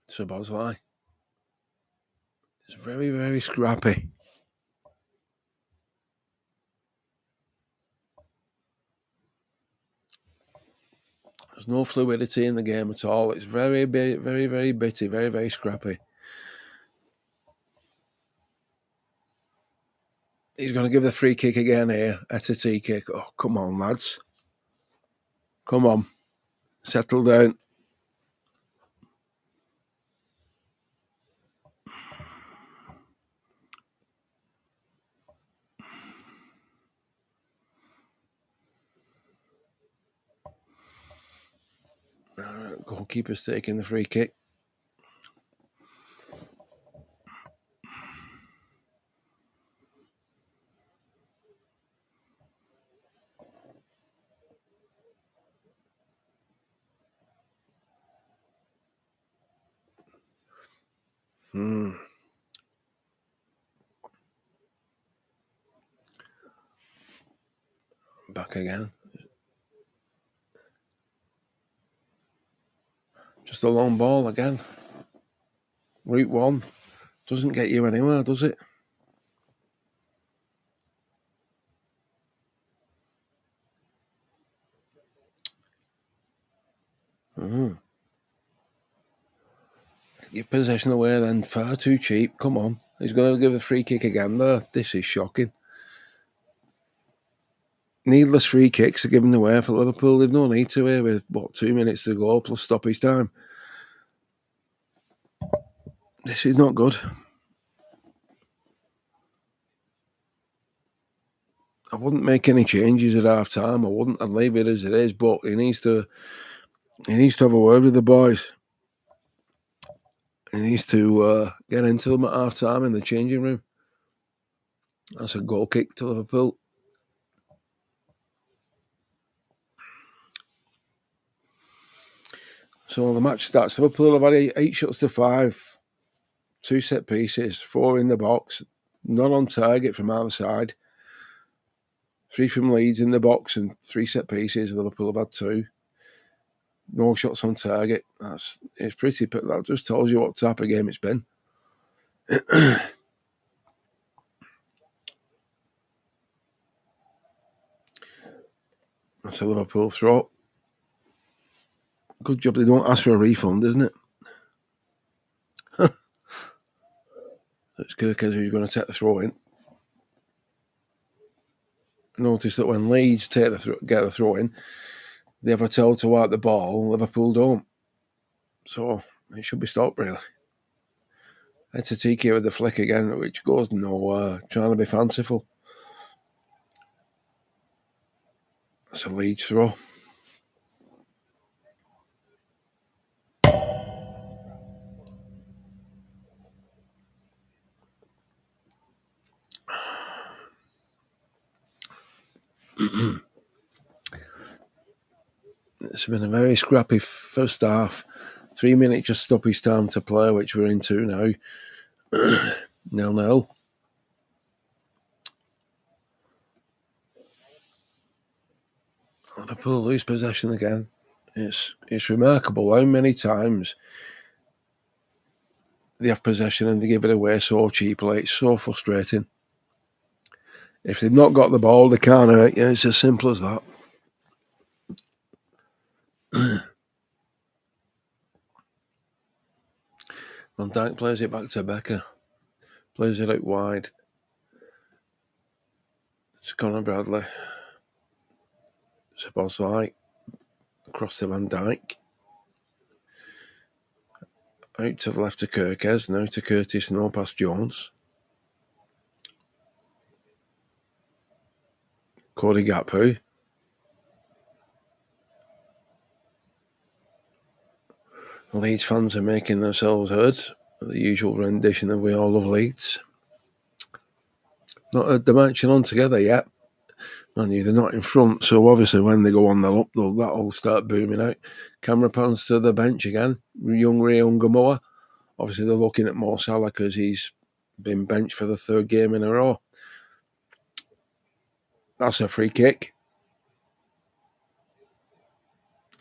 Szoboszlai. It's very, very scrappy. There's no fluidity in the game at all. It's very, very, very bitty, very, very scrappy. He's going to give the free kick again here. Etatike kick. Oh, come on, lads. Come on. Settle down. Goalkeeper's taking the free kick. Back again. Just a long ball again. Route 1. Doesn't get you anywhere, does it? Your possession away then, far too cheap. Come on. He's going to give a free kick again there. This is shocking. Needless free kicks are given away for Liverpool. They've no need to here with, 2 minutes to go plus stoppage time. This is not good. I wouldn't make any changes at half time. I wouldn't. I'd leave it as it is. But he needs to have a word with the boys. He needs to get into them at half time in the changing room. That's a goal kick to Liverpool. So the match starts. Liverpool have had 8 shots to 5, 2 set pieces, 4 in the box, none on target from either side. 3 from Leeds in the box and 3 set pieces. Liverpool have had 2. No shots on target. It's pretty, but that just tells you what type of game it's been. That's a Liverpool throw. Good job they don't ask for a refund, isn't it? It's Kirkes who's going to take the throw in. Notice that when Leeds get the throw in, they have a tell to wipe the ball. Liverpool don't. So it should be stopped, really. It's a TK with the flick again, which goes nowhere, trying to be fanciful. That's a Leeds throw. It's been a very scrappy first half. 3 minutes just stoppage time to play, which we're into now. 0-0. Liverpool lose possession again. It's remarkable how many times they have possession and they give it away so cheaply. It's so frustrating. If they've not got the ball, they can't hurt you. It's as simple as that. Van Dijk plays it back to Becker. Plays it out wide. It's Conor Bradley. Szoboszlai. Across to Van Dijk. Out to the left to Kirkes. Now to Curtis. No past Jones. Cody Gakpo. Leeds fans are making themselves heard. The usual rendition of We All Love Leeds. Not heard the matching on together yet. Man, they're not in front, so obviously when they go on the up, that'll start booming out. Camera pans to the bench again. Young Ray Ungamoa. Obviously they're looking at Mo Salah because he's been benched for the 3rd game in a row. That's a free kick.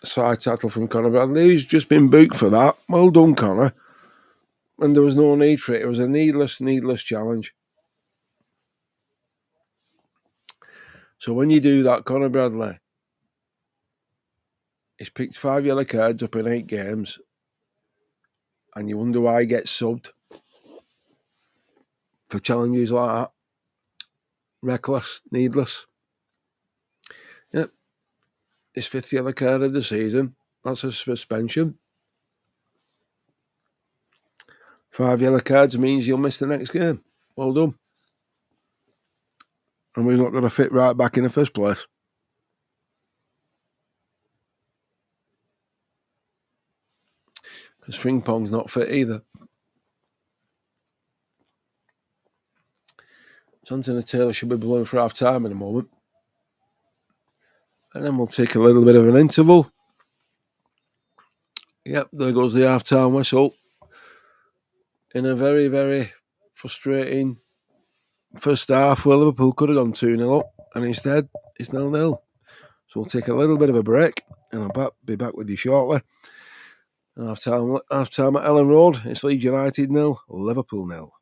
Side tackle from Conor Bradley. He's just been booked for that. Well done, Conor. And there was no need for it. It was a needless challenge. So when you do that, Conor Bradley, he's picked 5 yellow cards up in 8 games, and you wonder why he gets subbed for challenges like that. Reckless, needless. Yep. His 5th yellow card of the season. That's a suspension. 5 yellow cards means you'll miss the next game. Well done. And we're not going to fit right back in the first place. because Frimpong's not fit either. Santana Taylor should be blowing for half time in a moment. And then we'll take a little bit of an interval. Yep, there goes the half time whistle. In a very, very frustrating first half where Liverpool could have gone 2-0 up, and instead it's 0-0. So we'll take a little bit of a break, and I'll be back with you shortly. Half time at Ellen Road. It's Leeds United 0, Liverpool 0.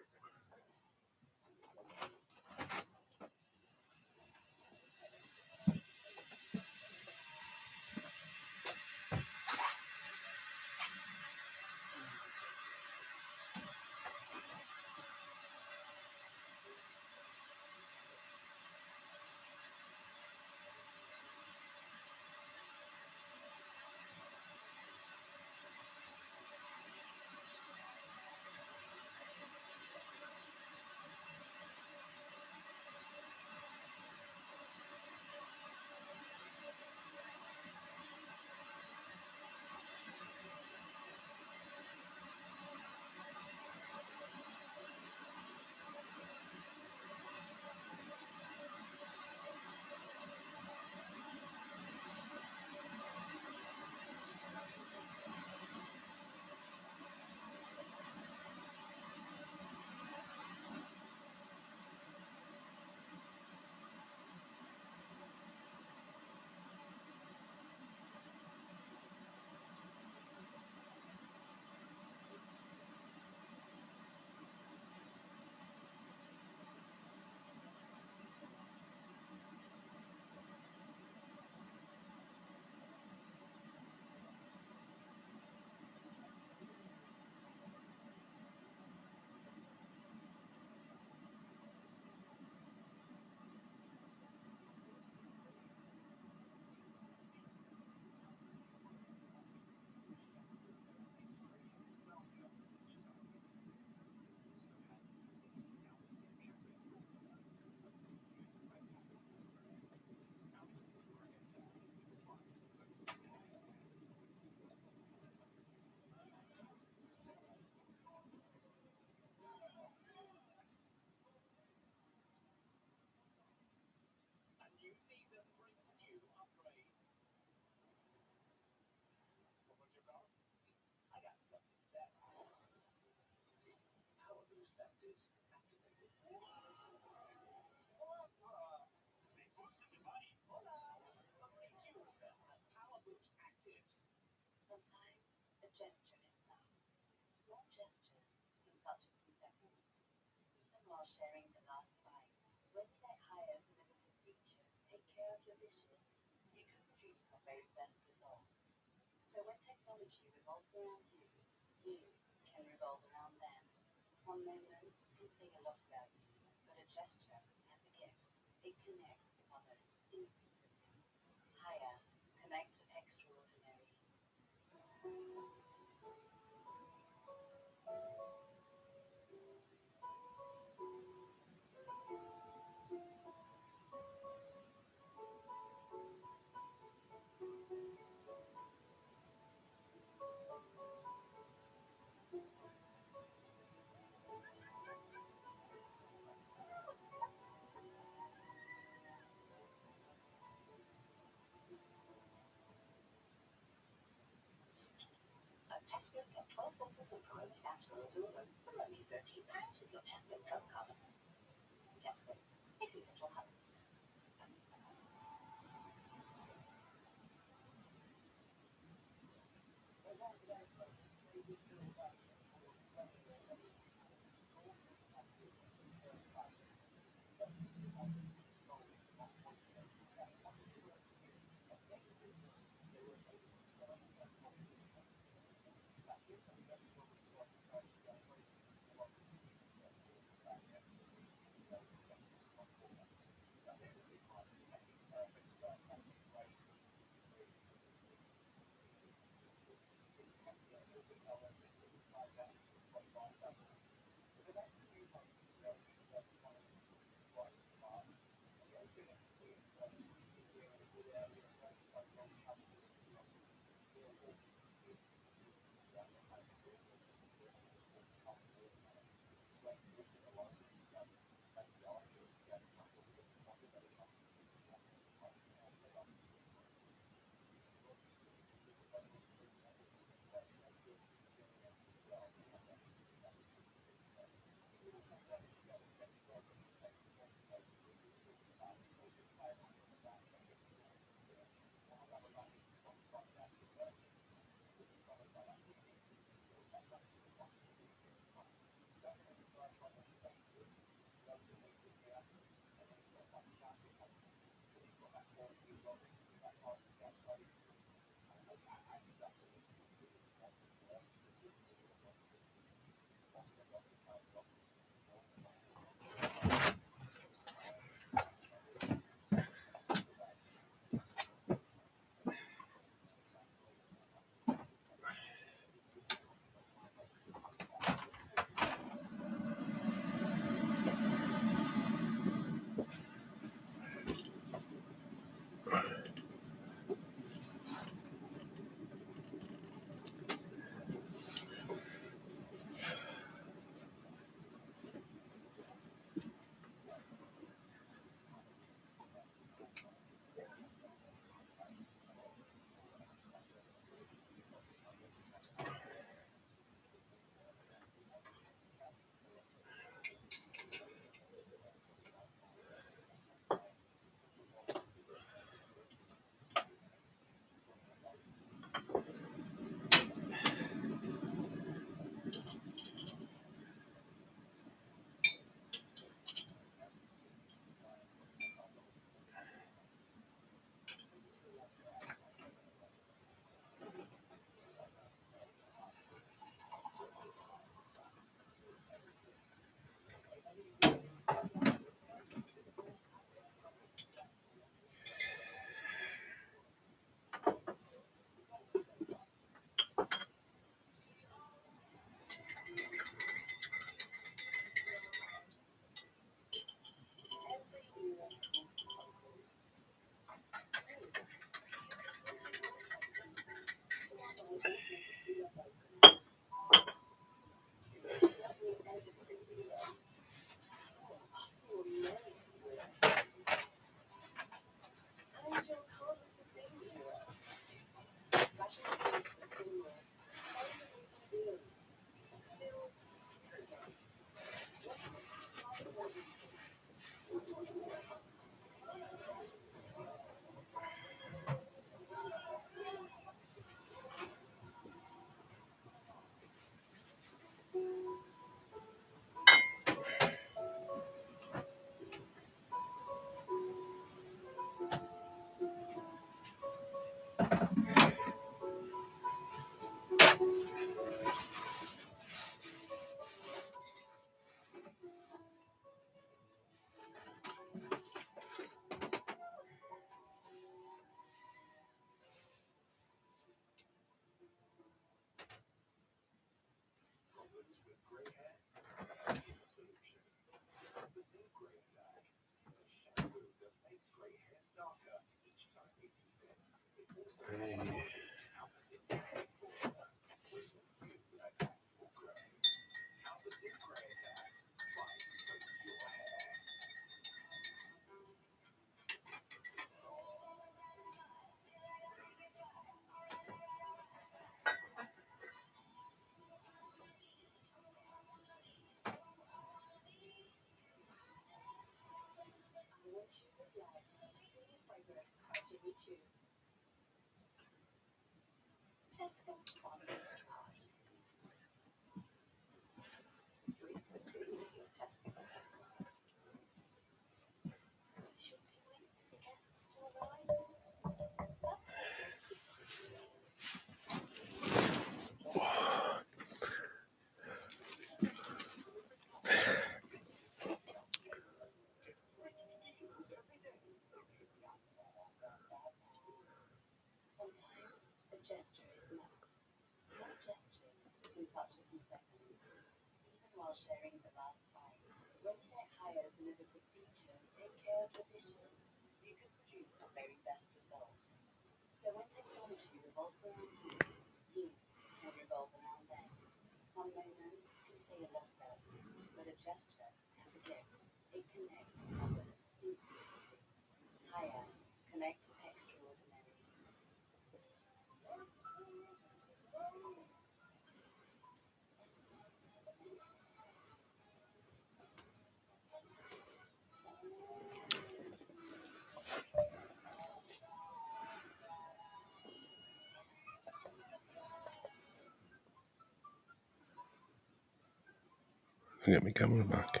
Get my camera back.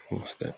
What's that?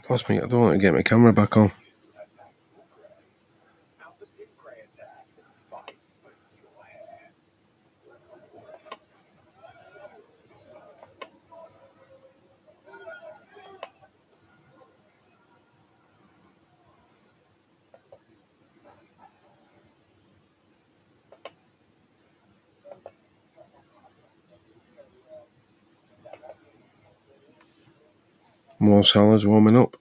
Plus me, I don't want to get my camera back on. More Salah's warming up.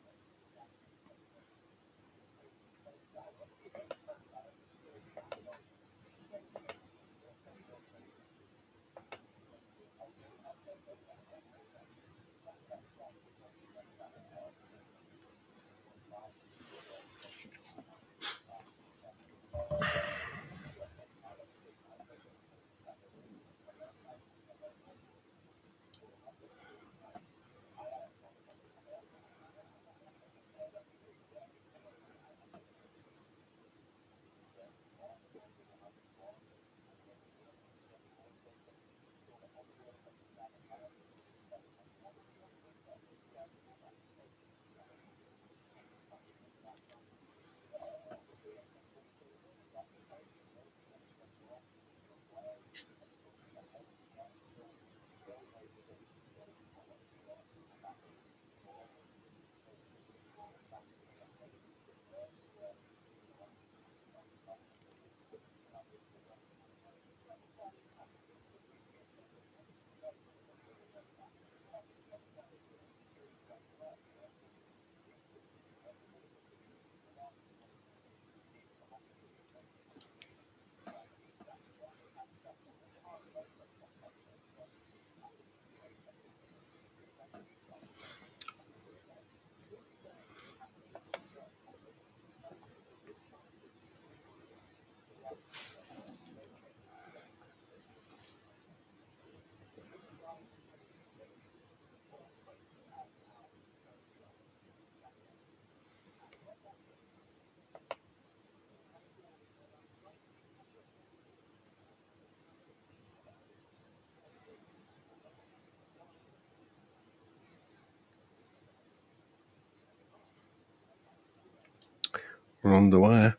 We're underway.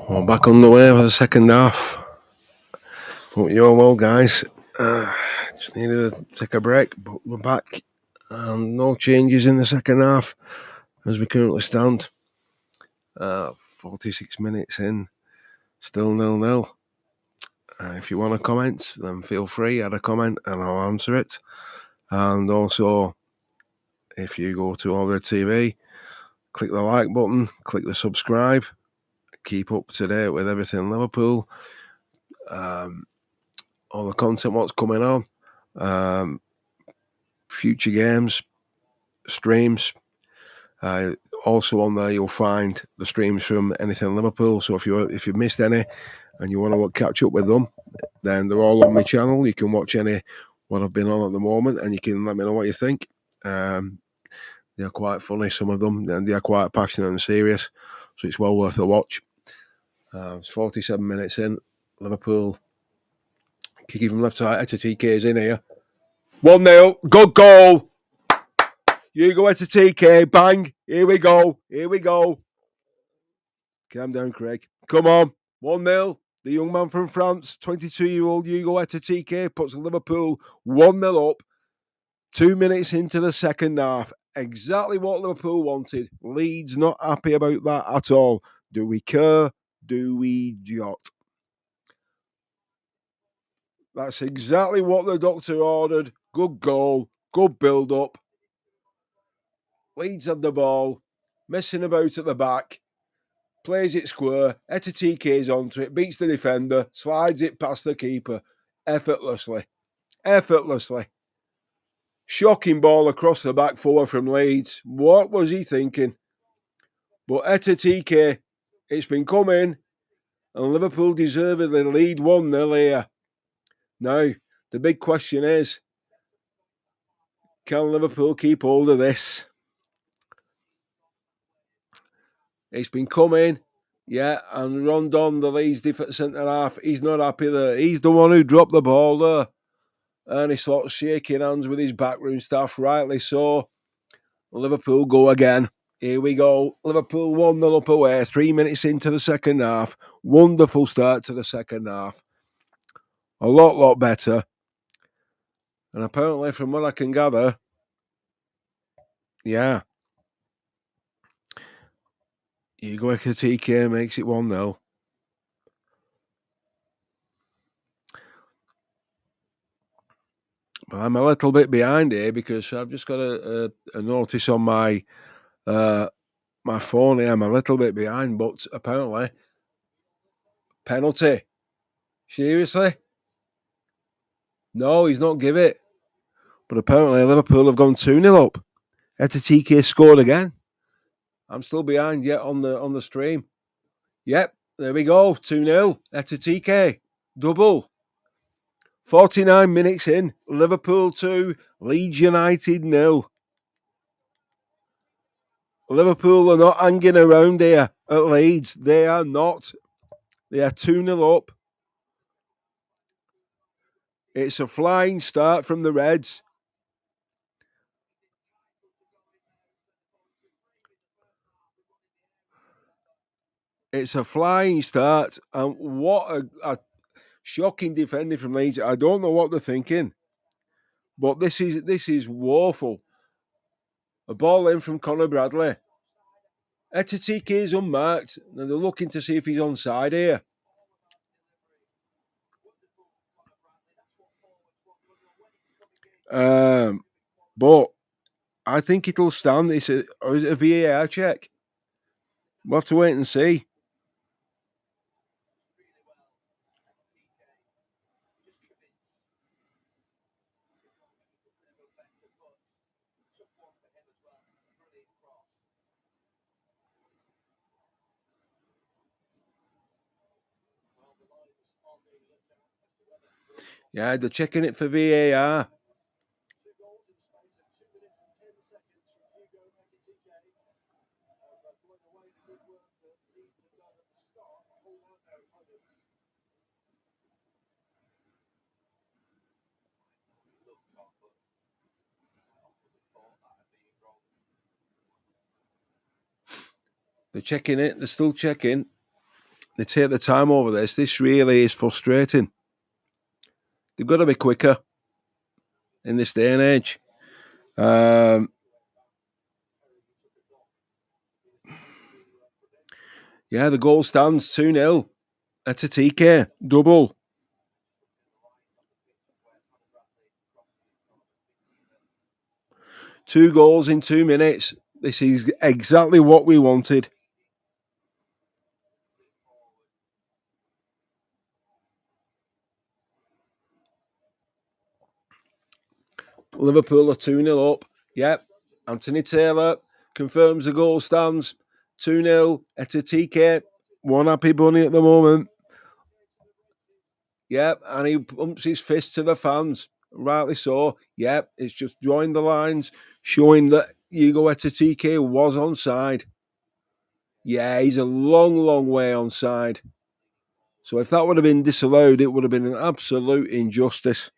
We're back on the way for the second half. Hope you're well, guys. Just needed to take a break, but we're back. No changes in the second half as we currently stand. 46 minutes in, still 0-0. If you want to comment, then feel free, add a comment and I'll answer it. And also, if you go to All Red TV, click the like button, click the subscribe, keep up to date with everything Liverpool, all the content, what's coming on, future games, streams. Also on there, you'll find the streams from anything Liverpool. So if you've missed any and you want to catch up with them, then they're all on my channel. You can watch any what I've been on at the moment, and you can let me know what you think. They're quite funny, some of them, and they're quite passionate and serious, so it's well worth a watch. It's 47 minutes in. Liverpool kicking from left to right. TK's in here. 1-0. Good goal. You go to TK. Bang. Here we go. Here we go. Calm down, Craig. Come on. 1-0. The young man from France, 22-year-old Hugo TK, puts Liverpool 1-0 up. 2 minutes into the second half. Exactly what Liverpool wanted. Leeds not happy about that at all. Do we care? Do we jot? That's exactly what the doctor ordered. Good goal. Good build-up. Leeds had the ball. Messing about at the back. Plays it square. TK's onto it. Beats the defender. Slides it past the keeper. Effortlessly. Shocking ball across the back forward from Leeds. What was he thinking? But TK, it's been coming, and Liverpool deservedly lead 1-0 here. Now, the big question is, can Liverpool keep hold of this? It's been coming, yeah, and Rondon, the Leeds centre half, he's not happy there. He's the one who dropped the ball there. And he's sort of shaking hands with his backroom staff, rightly so. Liverpool go again. Here we go. Liverpool 1-0 up away, 3 minutes into the second half. Wonderful start to the second half. A lot better. And apparently, from what I can gather, yeah, Hugo TK makes it 1-0. But I'm a little bit behind here because I've just got a notice on my my phone here. I'm a little bit behind, but apparently, penalty. Seriously? No, he's not give it. But apparently, Liverpool have gone 2-0 up. TK scored again. I'm still behind yet on the stream. Yep, there we go. 2-0. TK. Double. 49 minutes in. Liverpool 2, Leeds United 0. Liverpool are not hanging around here at Leeds. They are not. They are 2-0 up. It's a flying start from the Reds. It's a flying start, and what a shocking defending from Leeds. I don't know what they're thinking, but this is woeful. A ball in from Conor Bradley. Etatike is unmarked, and they're looking to see if he's onside here. But I think it'll stand. Or is it a VAR check? We'll have to wait and see. Yeah, they're checking it for VAR. They're checking it. They're still checking. They take the time over this. This really is frustrating. They've got to be quicker in this day and age. Yeah, the goal stands 2-0. That's a TK. Double. 2 goals in 2 minutes. This is exactly what we wanted. Liverpool are 2-0 up. Yep. Anthony Taylor confirms the goal stands 2-0. Etatike. One happy bunny at the moment. Yep. And he pumps his fist to the fans. Rightly so. Yep. It's just joined the lines, showing that Hugo Etatike was onside. Yeah, he's a long, long way onside. So if that would have been disallowed, it would have been an absolute injustice.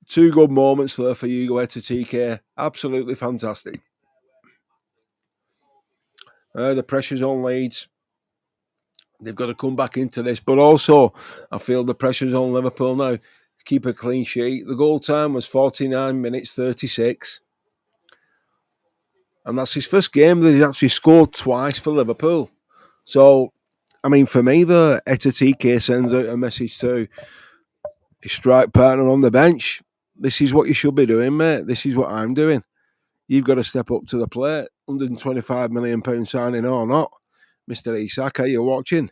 2 good moments there for Hugo Etatike. Absolutely fantastic. The pressure's on Leeds. They've got to come back into this. But also, I feel the pressure's on Liverpool now to keep a clean sheet. The goal time was 49 minutes 36. And that's his first game that he's actually scored twice for Liverpool. So, I mean, for me, the Etatike sends out a message to his strike partner on the bench. This is what you should be doing, mate. This is what I'm doing. You've got to step up to the plate. £125 million signing or not. Mr. Isaka, you're watching.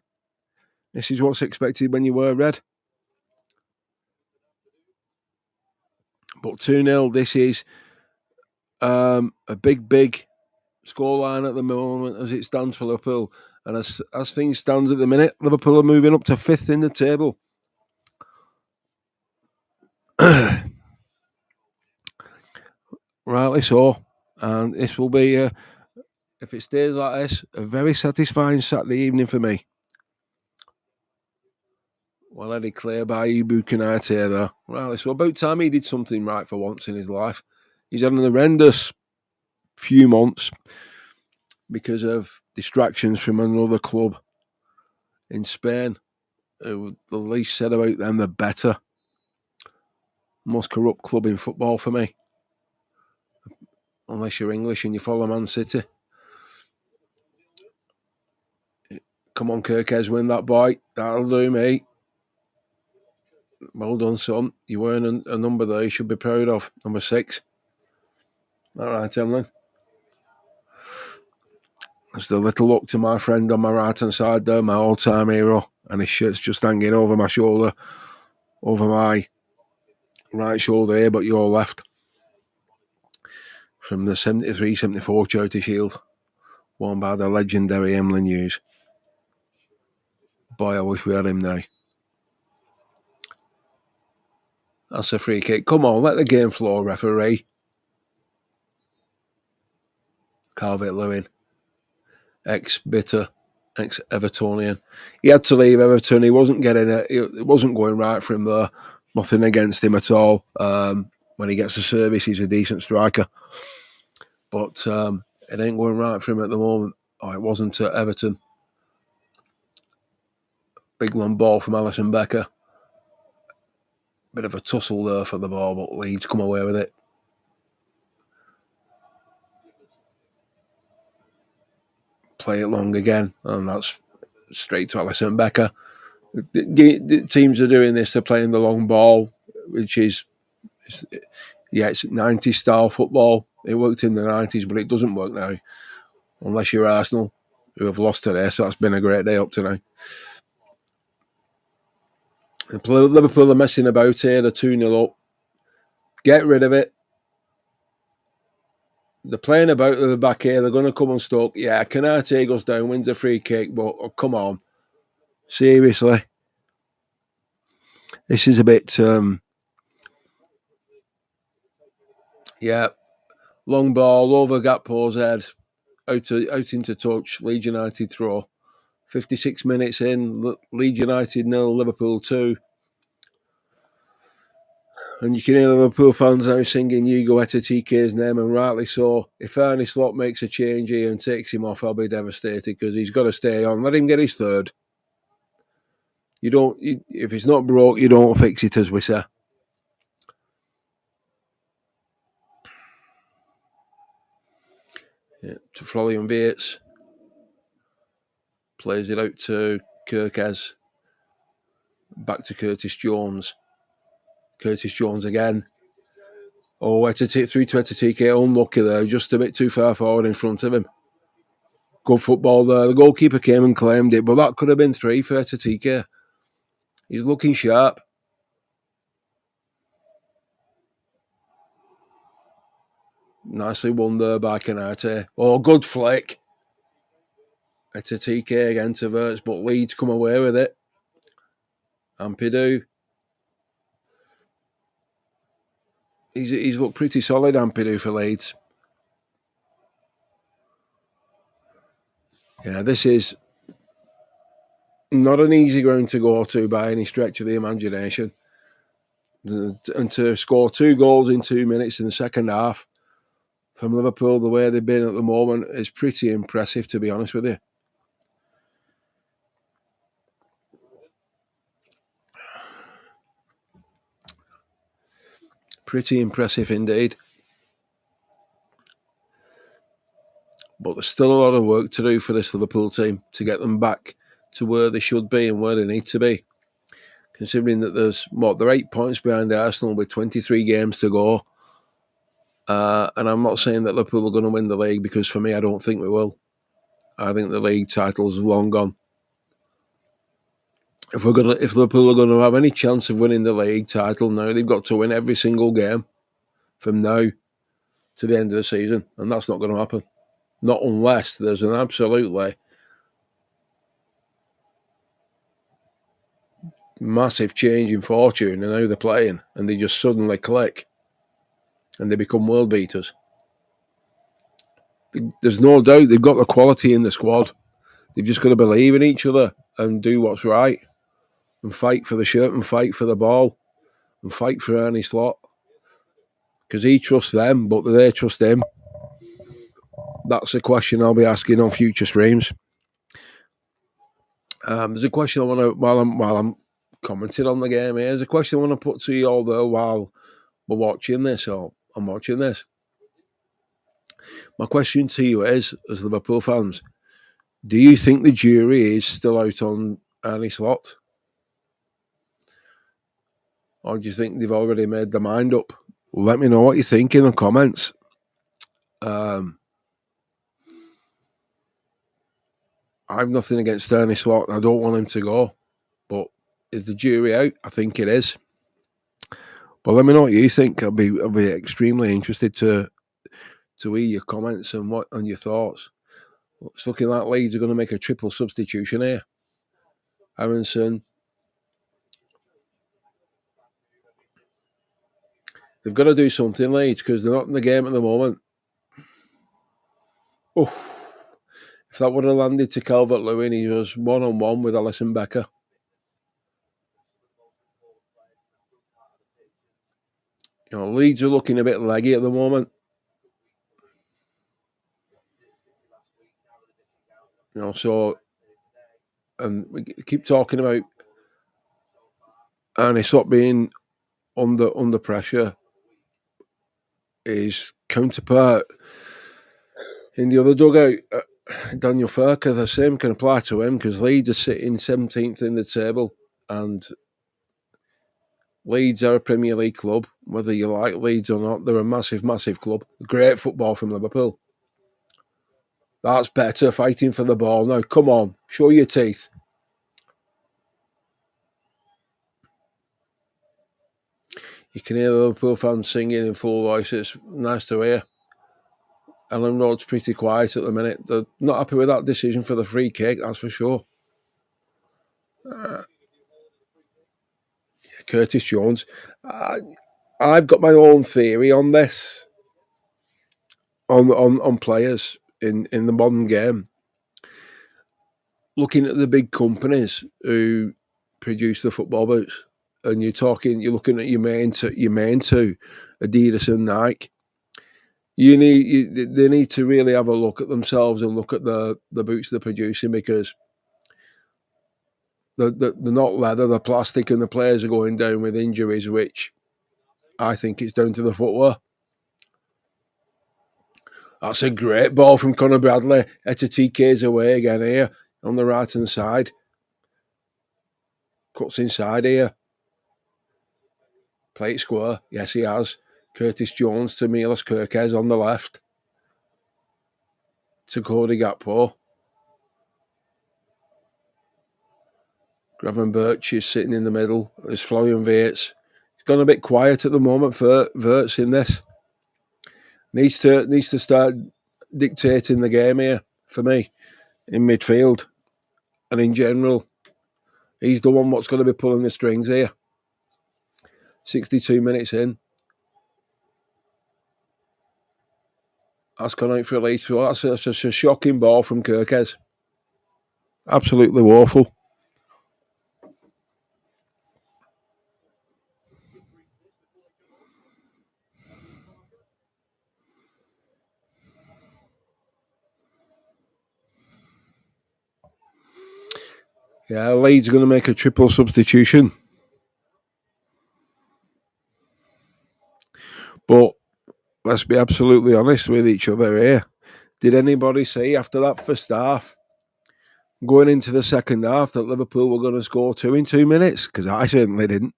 This is what's expected when you wear red. But 2-0, this is a big scoreline at the moment as it stands for Liverpool. And as things stand at the minute, Liverpool are moving up to 5th in the table. Rightly so. And this will be, if it stays like this, a very satisfying Saturday evening for me. Well, I declare by Ibu Kanate there. Right, so about time he did something right for once in his life. He's had an horrendous few months because of distractions from another club in Spain. The least said about them, the better. Most corrupt club in football for me. Unless you're English and you follow Man City. Come on, Kirkes, win that boy. That'll do, mate. Well done, son. You weren't a number there you should be proud of. Number 6. All right, Emlyn. There's the little look to my friend on my right-hand side there, my all-time hero. And his shirt's just hanging over my shoulder. Over my right shoulder here, but your left. From the 73-74 Charity Shield. Worn by the legendary Emlyn Hughes. Boy, I wish we had him now. That's a free kick. Come on, let the game flow, referee. Calvert-Lewin. Ex-Bitter. Ex-Evertonian. He had to leave Everton. He wasn't getting it. It wasn't going right for him there. Nothing against him at all. When he gets a service, he's a decent striker. But it ain't going right for him at the moment. Oh, it wasn't at Everton. Big long ball from Alisson Becker. Bit of a tussle there for the ball, but Leeds come away with it. Play it long again, and that's straight to Alisson Becker. The teams are doing this. They're playing the long ball, which is, it's 90s style football. It worked in the 90s, but it doesn't work now, unless you're Arsenal, who have lost today. So that's been a great day up to now. Liverpool are messing about here. They're 2-0 up. Get rid of it. They're playing about at the back here. They're going to come unstuck. Yeah, Canate goes down, wins a free kick, but come on. Seriously. This is a bit... long ball over Gakpo's head, out into touch. Leeds United throw. 56 minutes in, Leeds United 0, Liverpool 2. And you can hear Liverpool fans now singing Hugo Etiquet's name, and rightly so. If Arne Slot makes a change here and takes him off, I'll be devastated, because he's got to stay on. Let him get his third. If it's not broke, you don't fix it, as we say. Yeah, to Florian Wirtz. Plays it out to Kirkez. Back to Curtis Jones. Curtis Jones again. Oh, through to Etiquette. Unlucky there. Just a bit too far forward in front of him. Good football there. The goalkeeper came and claimed it, but that could have been 3 for Etiquette. He's looking sharp. Nicely won there by Canate. Oh, good flick. Etiquette again to Wirtz, but Leeds come away with it. Ampadu. He's looked pretty solid, Ampadu, for Leeds. Yeah, this is not an easy ground to go to by any stretch of the imagination. And to score 2 goals in 2 minutes in the second half from Liverpool, the way they've been at the moment, is pretty impressive, to be honest with you. Pretty impressive indeed. But there's still a lot of work to do for this Liverpool team to get them back to where they should be and where they need to be. Considering that they're 8 points behind Arsenal with 23 games to go. And I'm not saying that Liverpool are going to win the league, because for me, I don't think we will. I think the league title's long gone. If Liverpool are going to have any chance of winning the league title now, they've got to win every single game from now to the end of the season, and that's not going to happen. Not unless there's an absolutely massive change in fortune in how they're playing, and they just suddenly click and they become world beaters. There's no doubt they've got the quality in the squad. They've just got to believe in each other and do what's right, and fight for the shirt and fight for the ball and fight for Arne Slot, because he trusts them, but do they trust him? That's a question I'll be asking on future streams. There's a question I want to, while I'm commenting on the game here, there's a question I want to put to you all though while we're watching this, or I'm watching this. My question to you is, as Liverpool fans, do you think the jury is still out on Arne Slot? Or do you think they've already made their mind up? Let me know what you think in the comments. I've nothing against Arne Slot, and I don't want him to go. But is the jury out? I think it is. But let me know what you think. I'll be extremely interested to hear your comments and your thoughts. It's looking like Leeds are going to make a triple substitution here. Aronson. They've got to do something, Leeds, because they're not in the game at the moment. Oof. If that would have landed to Calvert-Lewin, he was 1-on-1 with Alisson Becker. Leeds are looking a bit leggy at the moment. So, and we keep talking about Arnie Slot being under pressure. His counterpart in the other dugout, Daniel Farker, the same can apply to him because Leeds are sitting 17th in the table, and Leeds are a Premier League club. Whether you like Leeds or not, they're a massive, massive club. Great football from Liverpool. That's better, fighting for the ball. Now, come on, show your teeth. You can hear the Liverpool fans singing in full voice. It's nice to hear. Ellen Road's pretty quiet at the minute. They're not happy with that decision for the free kick, that's for sure. Curtis Jones. I've got my own theory on this, on players in the modern game. Looking at the big companies who produce the football boots, and you're looking at your main two, Adidas and Nike. They need to really have a look at themselves and look at the boots they're producing, because they're not leather, they're plastic, and the players are going down with injuries, which I think it's down to the footwear. That's a great ball from Conor Bradley. It's a TK's away again here on the right hand side. Cuts inside here. Play it square. Yes, he has. Curtis Jones to Milos Kerkez on the left. To Cody Gakpo. Graven Birch is sitting in the middle. There's Florian Wirtz. It's gone a bit quiet at the moment for Wirtz in this. Needs to start dictating the game here for me in midfield and in general. He's the one what's going to be pulling the strings here. 62 minutes in. That's gone out for a late throw. That's a shocking ball from Kerkez. Absolutely woeful. Yeah, Leeds are going to make a triple substitution. But let's be absolutely honest with each other here. Did anybody say after that first half, going into the second half, that Liverpool were going to score 2 in 2 minutes? Because I certainly didn't.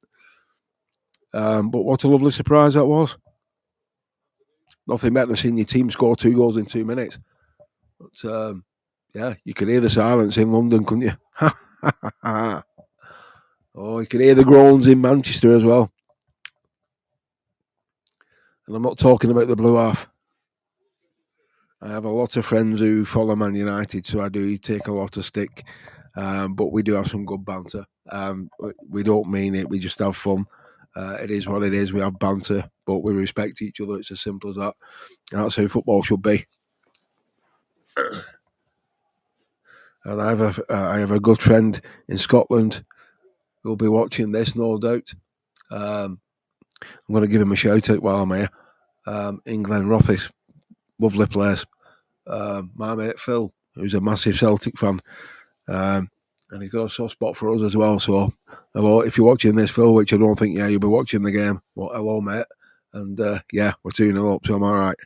But what a lovely surprise that was. Nothing better than seeing your team score 2 goals in 2 minutes. But yeah, you could hear the silence in London, couldn't you? Oh, you could hear the groans in Manchester as well. And I'm not talking about the blue half. I have a lot of friends who follow Man United, so I do take a lot of stick. But we do have some good banter. We don't mean it, we just have fun. It is what it is. We have banter, but we respect each other. It's as simple as that. And that's how football should be. And I have a good friend in Scotland who'll be watching this, no doubt. I'm going to give him a shout out while I'm here. In Glenrothes, lovely place. My mate Phil, who's a massive Celtic fan, and he's got a soft spot for us as well. So, hello, if you're watching this, Phil, which I don't think, you'll be watching the game. Well, hello, mate. And yeah, we're 2-0 up, so I'm all right.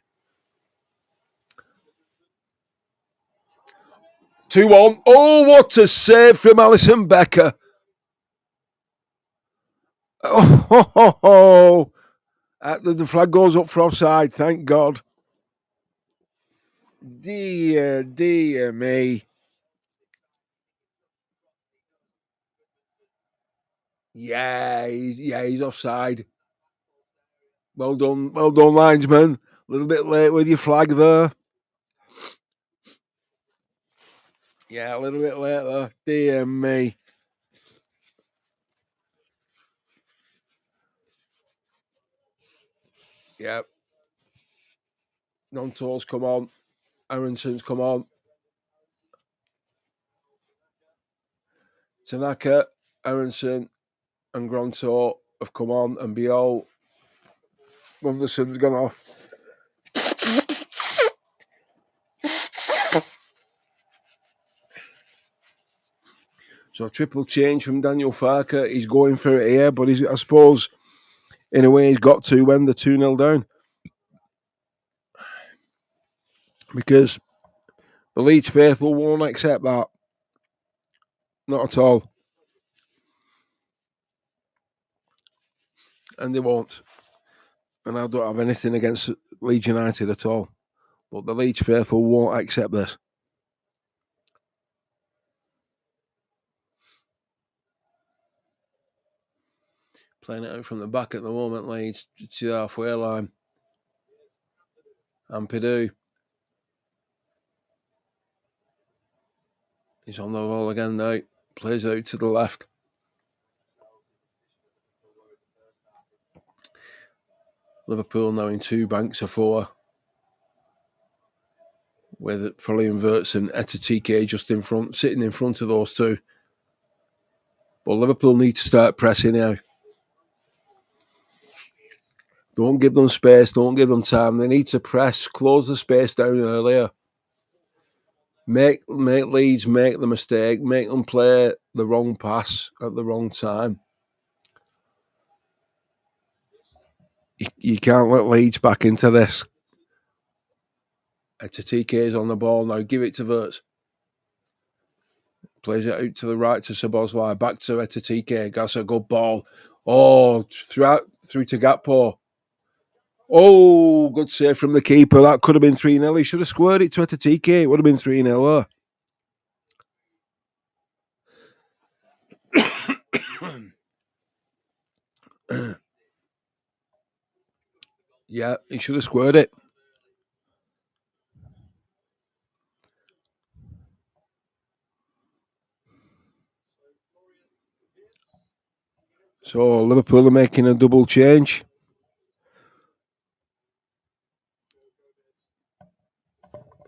2-1. Oh, what a save from Alisson Becker. Oh, the flag goes up for offside, thank God. Dear me. Yeah, he's offside. Well done, linesman. A little bit late with your flag there. Yeah, a little bit late there. Dear me. Yep. Non-tours come on. Aronson's come on. Tanaka, Aronson, and Gronto have come on, and Biol. Gunderson's gone off. So triple change from Daniel Farker. He's going for it here, but I suppose in a way he's got to when they're 2-0 down. Because the Leeds faithful won't accept that. Not at all. And they won't. And I don't have anything against Leeds United at all. But the Leeds faithful won't accept this. Playing it out from the back at the moment, Leeds to the halfway line. And Purdue. He's on the roll again now. Plays out to the left. Liverpool now in 2 banks of 4. With Foley and Wirtz and Etatike just in front, sitting in front of those two. But Liverpool need to start pressing now. Don't give them space, don't give them time. They need to press, close the space down earlier. Make Leeds make the mistake, make them play the wrong pass at the wrong time. You can't let Leeds back into this. Etatike is on the ball now. Give it to Wirtz. Plays it out to the right to Szoboszlai. Back to Etatike. That's a good ball. Oh, through to Gakpo. Oh, good save from the keeper. That could have been 3-0. He should have squared it to Etatike. It would have been 3-0 there. Yeah, he should have squared it. So Liverpool are making a double change.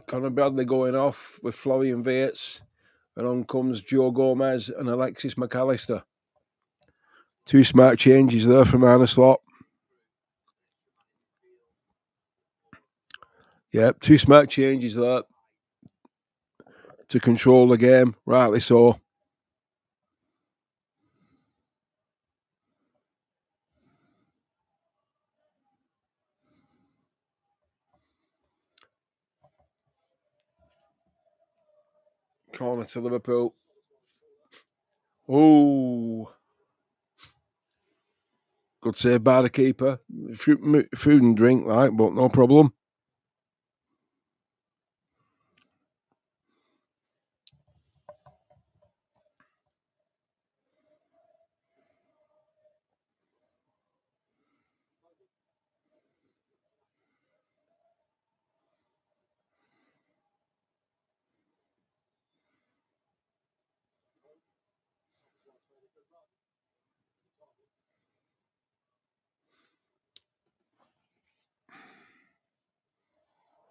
Conor Bradley going off with Florian Wirtz. And on comes Joe Gomez and Alexis McAllister. 2 smart changes there from Arne Slot. Yep, 2 smart changes there to control the game. Rightly so. Corner to Liverpool. Oh, good save by the keeper. Food and drink, like, but no problem.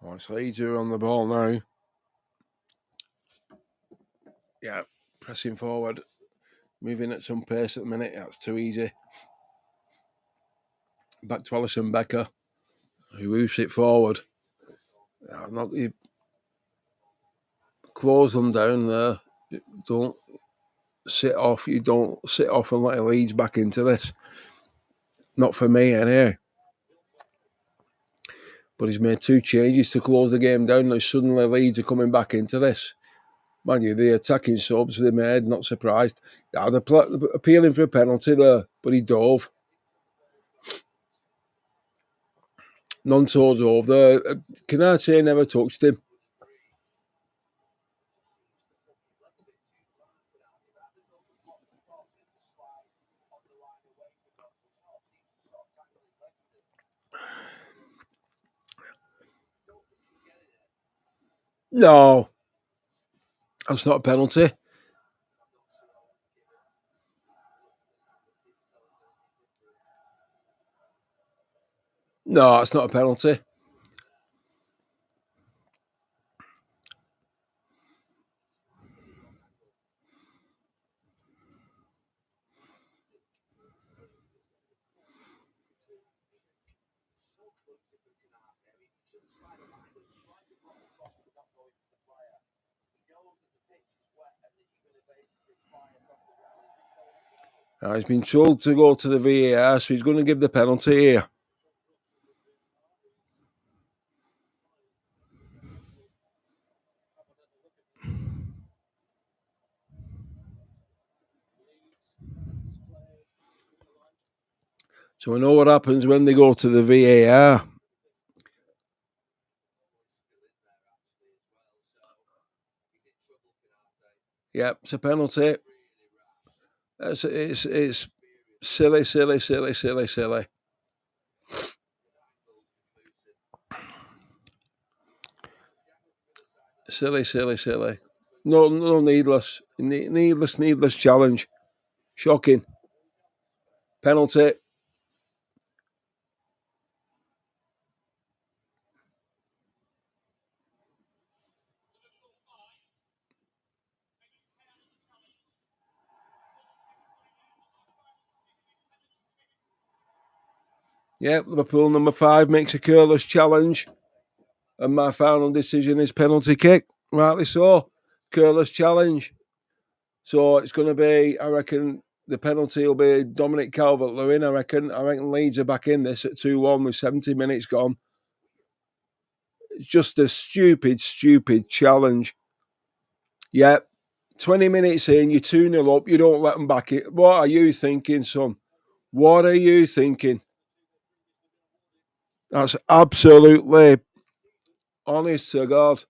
Oh, it's Leeds who are on the ball now. Yeah, pressing forward. Moving at some pace at the minute. That's too easy. Back to Alisson Becker, who moves it forward. You close them down there. Don't sit off. You don't sit off and let Leeds back into this. Not for me, anyway. But he's made 2 changes to close the game down. Now suddenly Leeds are coming back into this. Mind you, the attacking subs they made, not surprised. They're appealing for a penalty there, but he dove. Nonto dove there. Canate never touched him. No, that's not a penalty. No, it's not a penalty. He's been told to go to the VAR, so he's going to give the penalty here. So I know what happens when they go to the VAR. Yep, it's a penalty. It's silly. Silly. No, needless. Needless challenge. Shocking. Penalty. Yep, Liverpool number 5 makes a careless challenge. And my final decision is penalty kick. Rightly so. Careless challenge. So it's going to be, I reckon, the penalty will be Dominic Calvert-Lewin. I reckon Leeds are back in this at 2-1 with 70 minutes gone. It's just a stupid challenge. Yep. 20 minutes in, you're 2-0 up, you don't let them back in. What are you thinking, son? What are you thinking? That's absolutely, honest to God.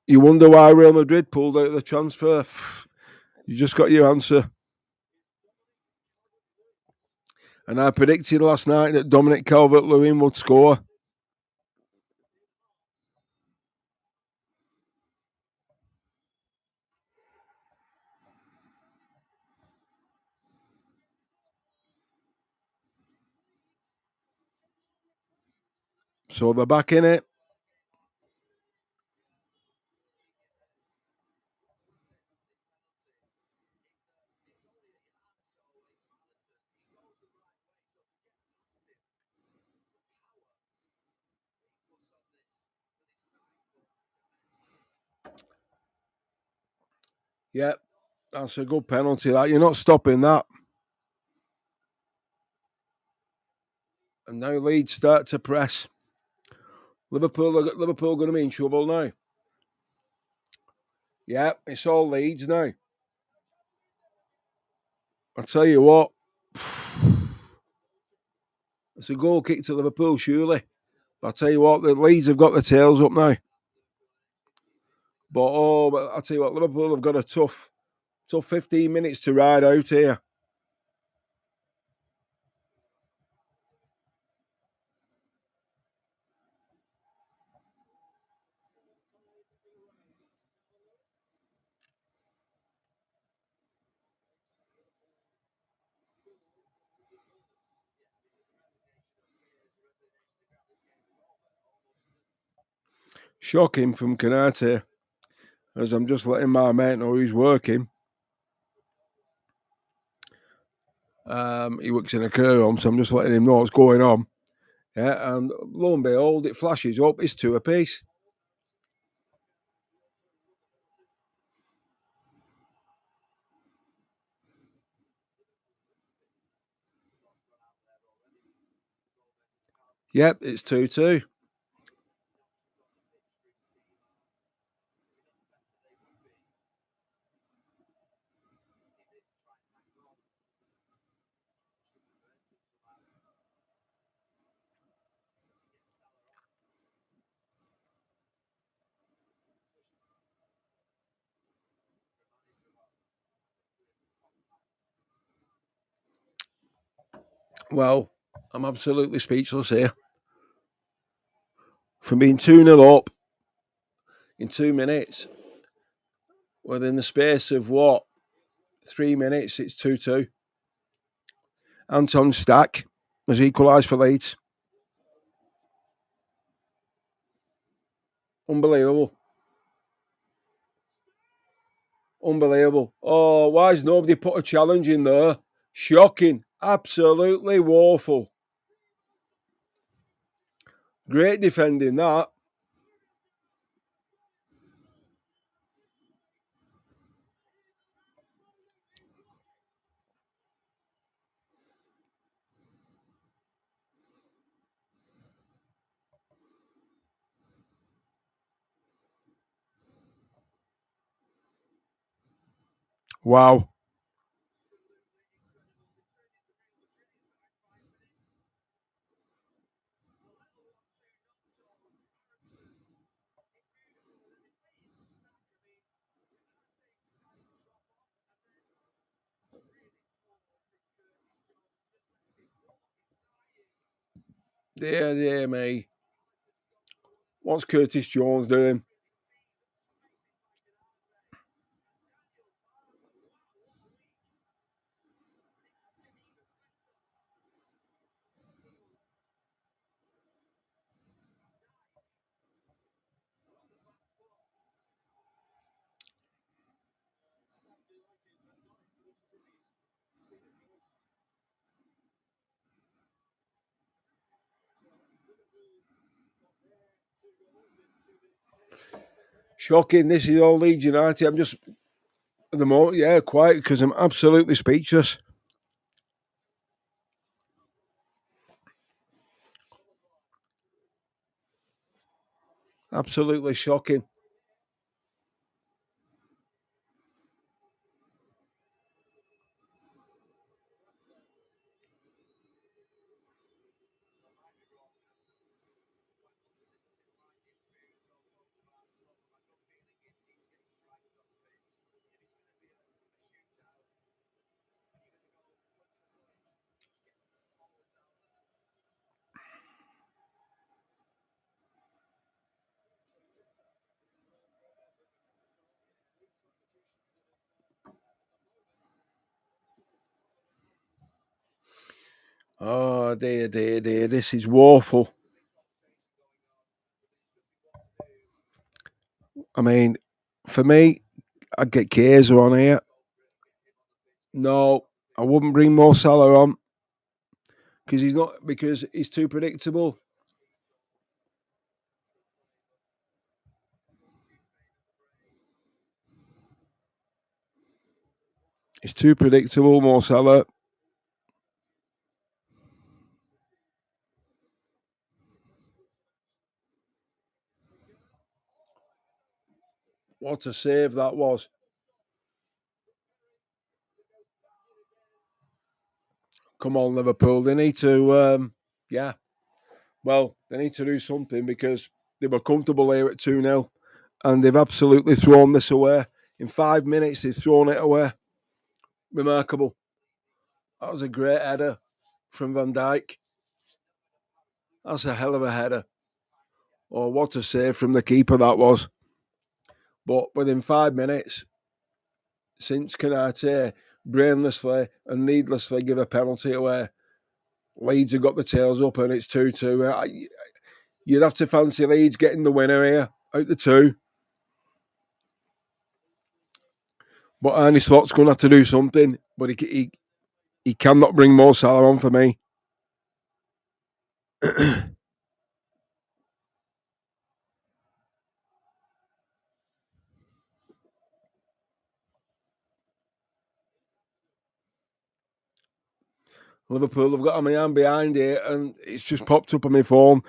You wonder why Real Madrid pulled out of the transfer. You just got your answer. And I predicted last night that Dominic Calvert-Lewin would score. So they're back in it. Yep, that's a good penalty. That you're not stopping that. And now Leeds start to press. Liverpool going to be in trouble now. Yep, it's all Leeds now. I tell you what, it's a goal kick to Liverpool, surely. But I tell you what, the Leeds have got their tails up now. But I tell you what, Liverpool have got a tough 15 minutes to ride out here. Shocking from Canate, as I'm just letting my mate know he's working. He works in a care home, so I'm just letting him know what's going on. Yeah, and lo and behold, it flashes up. It's 2 apiece. Yep, it's 2-2. Well, I'm absolutely speechless here. From being 2-0 up in 2 minutes, within the space of what? 3 minutes, it's 2-2. Anton Stack has equalised for Leeds. Unbelievable. Oh, why has nobody put a challenge in there? Shocking. Absolutely woeful. Great defending that. Wow. Dear me. What's Curtis Jones doing? Shocking. This is all Leeds United. I'm just at the moment, yeah, quiet because I'm absolutely speechless. Absolutely shocking. Oh dear. This is woeful. I mean, for me, I'd get Kaiser on here. No, I wouldn't bring Mo Salah on because he's too predictable. It's too predictable, Mo Salah. What a save that was. Come on, Liverpool. They need to, yeah, well, they need to do something because they were comfortable here at 2-0 and they've absolutely thrown this away. In 5 minutes, they've thrown it away. Remarkable. That was a great header from Van Dijk. That's a hell of a header. Oh, what a save from the keeper that was. But within 5 minutes, since Canate brainlessly and needlessly give a penalty away, Leeds have got the tails up and it's 2-2. You'd have to fancy Leeds getting the winner here out the two. But Arnie Slot's going to have to do something. But he cannot bring more Salah on for me. Liverpool have got a man behind here and it's just popped up on my phone.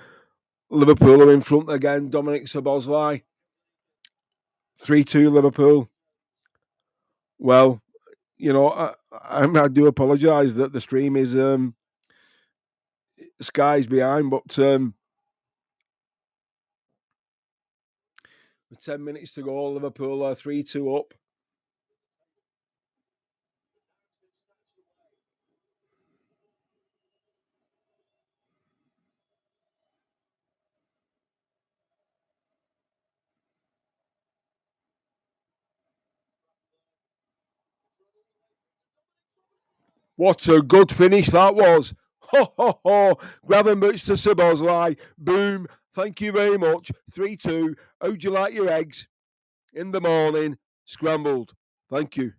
Liverpool are in front again. Dominic Szoboszlai. 3-2 Liverpool. Well, I do apologise that the stream is Sky's behind, but with 10 minutes to go, Liverpool are 3-2 up. What a good finish that was. Ho, ho, ho. Graven boots to Szoboszlai. Boom. Thank you very much. 3-2. How'd you like your eggs? In the morning. Scrambled. Thank you.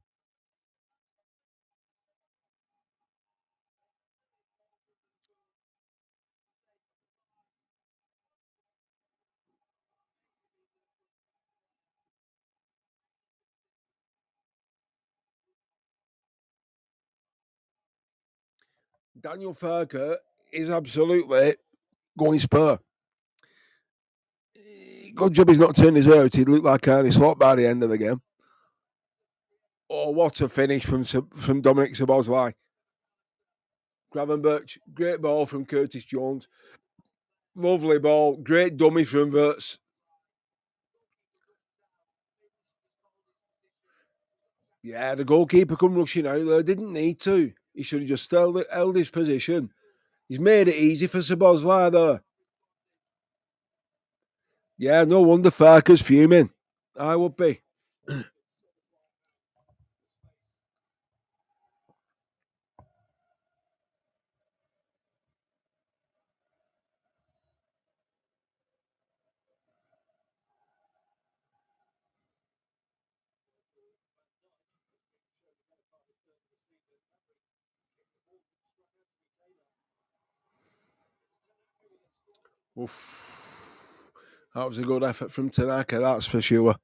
Daniel Farker is absolutely going spur. Good job he's not turned his out. He'd look like Arnie Slot by the end of the game. Oh, what a finish from Dominic Szoboszlai. Gravenberch, great ball from Curtis Jones. Lovely ball, great dummy from Wirtz. Yeah, the goalkeeper come rushing out there. Didn't need to. He should have just held his position. He's made it easy for Szoboszlai there. Yeah, no wonder Farker's fuming. I would be. Oof. That was a good effort from Tanaka, that's for sure.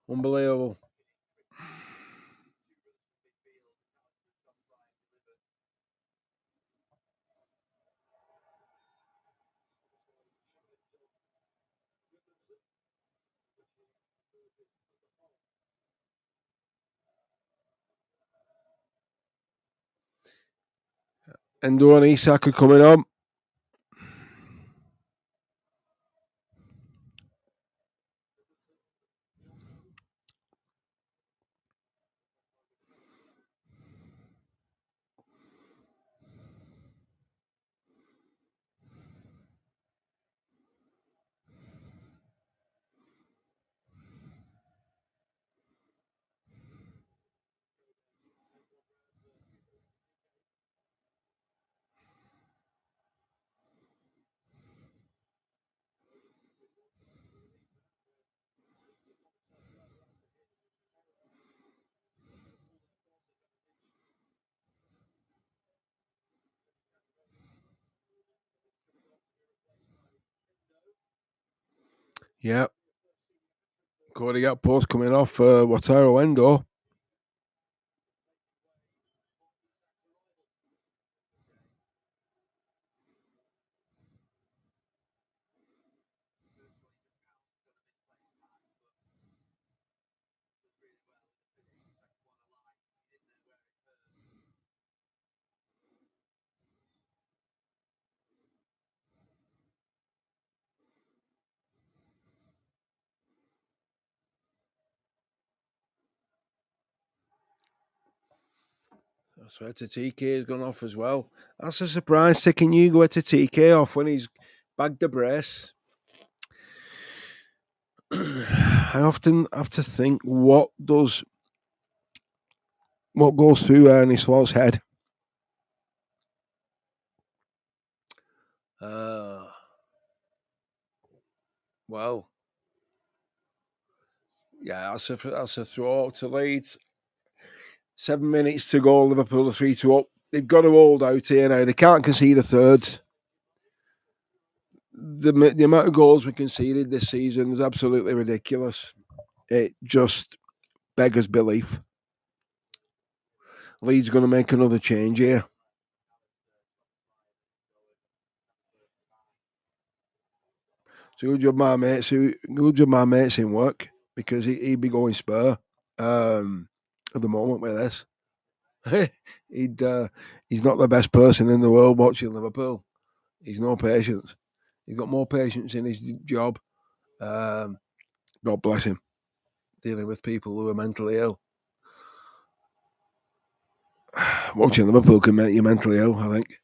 Unbelievable. Endo and Isak are coming on. Yeah. Cody got post coming off Wataru Endo. So TK has gone off as well. That's a surprise taking Hugo to TK off when he's bagged the brace. I often have to think what goes through Ernie Slott's head. Well, yeah, that's a throw to Leeds. 7 minutes to go. Liverpool are 3-2 up. They've got to hold out here now. They can't concede a third. The amount of goals we conceded this season is absolutely ridiculous. It just beggars belief. Leeds going to make another change here. So good job, my mates. Good job, my mates in work because he'd be going spur at the moment with this. He's not the best person in the world watching Liverpool. He's no patience. He's got more patience in his job. God bless him. Dealing with people who are mentally ill. Watching Liverpool can make you mentally ill, I think.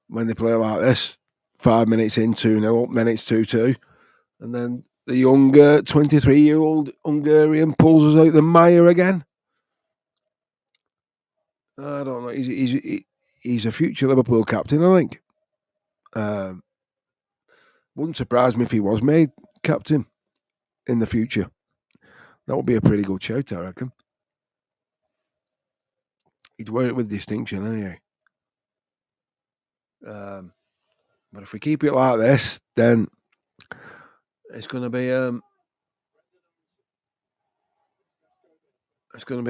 When they play like this, 5 minutes in, 2-0 up, then it's 2-2. And then the younger 23-year-old Hungarian pulls us out the mire again. I don't know. He's a future Liverpool captain, I think. Wouldn't surprise me if he was made captain in the future. That would be a pretty good shout, I reckon. He'd wear it with distinction, anyway. But if we keep it like this, then it's going to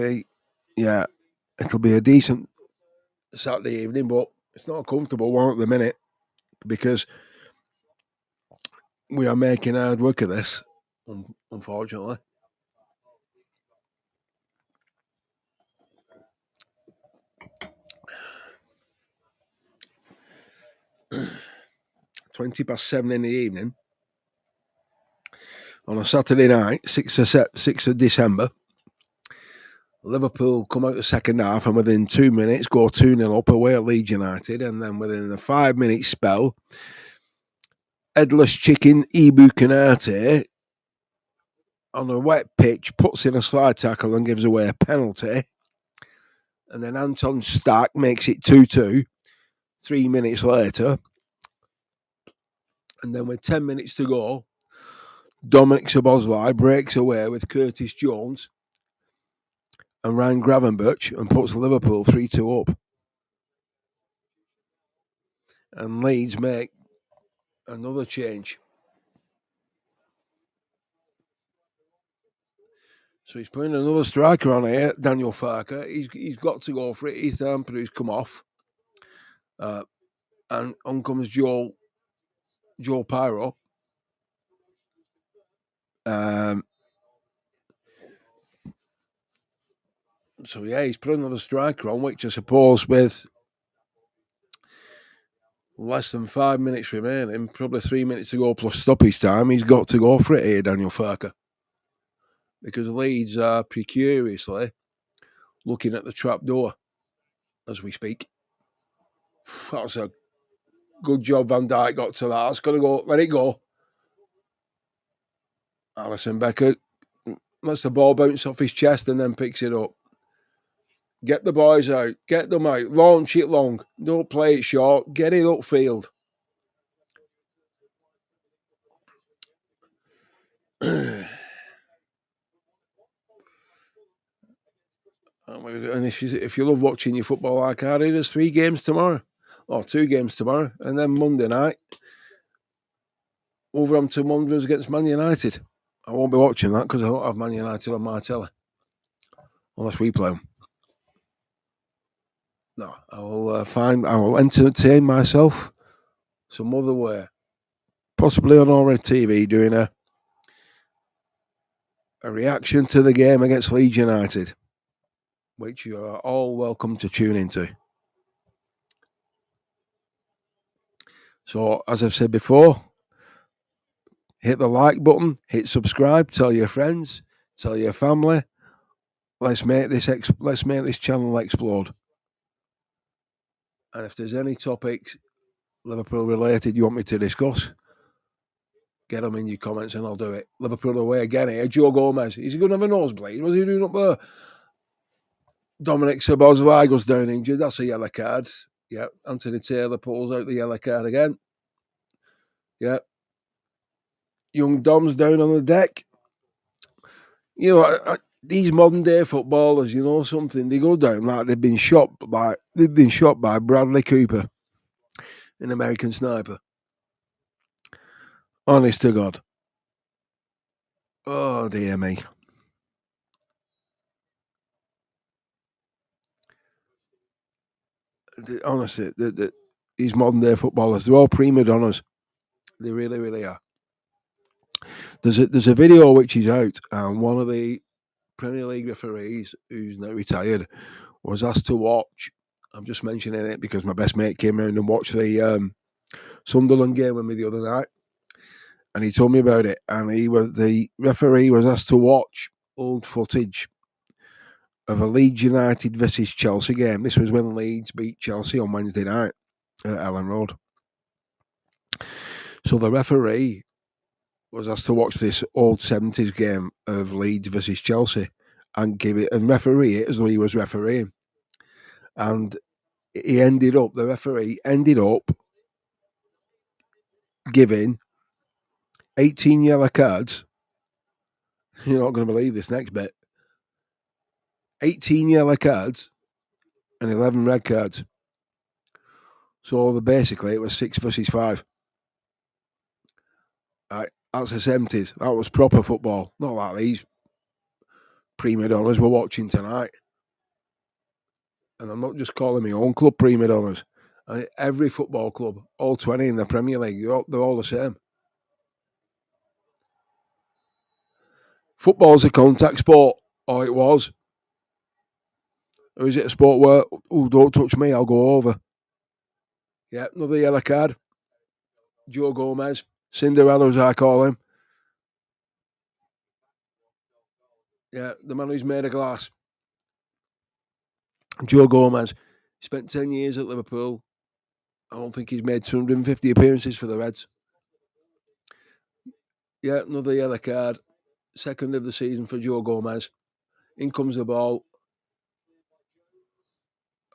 be yeah, it'll be a decent Saturday evening, but it's not a comfortable one at the minute because we are making hard work of this, unfortunately. £7:20 in the evening on a Saturday night, 6th of December. Liverpool come out the second half and within 2 minutes go 2-0 up away at Leeds United, and then within a 5-minute spell, headless chicken Ibu Kanate on a wet pitch puts in a slide tackle and gives away a penalty. And then Anton Stark makes it 2-2 3 minutes later. And then with 10 minutes to go, Dominic Szoboszlai breaks away with Curtis Jones and Ryan Gravenberch and puts Liverpool 3-2 up. And Leeds make another change. So he's putting another striker on here, Daniel Farker. He's got to go for it. Ethan Ampadu come off. And on comes Joe Pyro. So yeah, he's put another striker on, which I suppose with less than 5 minutes remaining, probably 3 minutes to go plus stoppage time, he's got to go for it here, Daniel Farker. Because Leeds are precariously looking at the trap door as we speak. That's a good job Van Dijk got to that. That's got to go. Let it go. Alisson Becker lets the ball bounce off his chest and then picks it up. Get the boys out. Get them out. Launch it long. Don't play it short. Get it upfield. And if you love watching your football like I do, there's 3 games tomorrow. Or 2 games tomorrow. And then Monday night, Wolverhampton Wanderers against Man United. I won't be watching that because I don't have Man United on my telly. Unless we play them. No, I will entertain myself some other way. Possibly on Already TV doing a reaction to the game against Leeds United, which you are all welcome to tune into. So, as I've said before, hit the like button, hit subscribe, tell your friends, tell your family. Let's make this channel explode. And if there's any topics Liverpool related you want me to discuss, get them in your comments and I'll do it. Liverpool away again here. Joe Gomez. Is he going to have a nosebleed? What's he doing up there? Dominic Szoboszlai goes down injured. That's a yellow card. Yeah. Anthony Taylor pulls out the yellow card again. Yeah. Young Dom's down on the deck. You know, these modern day footballers, you know something, they go down like they've been shot by Bradley Cooper, an American sniper. Honest to God. Oh dear me. Honestly, these modern day footballers, they're all prima donnas. They really, really are. There's a video which is out, and one of the Premier League referees, who's now retired, was asked to watch. I'm just mentioning it because my best mate came around and watched the Sunderland game with me the other night, and he told me about it. And the referee was asked to watch old footage of a Leeds United versus Chelsea game. This was when Leeds beat Chelsea on Wednesday night at Ellen Road. So the referee was asked to watch this old 70s game of Leeds versus Chelsea and referee it as though he was refereeing. And the referee ended up giving 18 yellow cards. You're not going to believe this next bit. 18 yellow cards and 11 red cards. So basically it was 6 versus 5. That's the 70s. That was proper football. Not like these prima donnas we're watching tonight. And I'm not just calling my own club prima donnas. Every football club, all 20 in the Premier League, they're all the same. Football's a contact sport, or it was. Or is it a sport where, oh, don't touch me, I'll go over? Yeah, another yellow card. Joe Gomez, Cinderella as I call him. Yeah, the man who's made of glass. Joe Gomez spent 10 years at Liverpool. I don't think he's made 250 appearances for the Reds. Yeah, another yellow card. Second of the season for Joe Gomez. In comes the ball.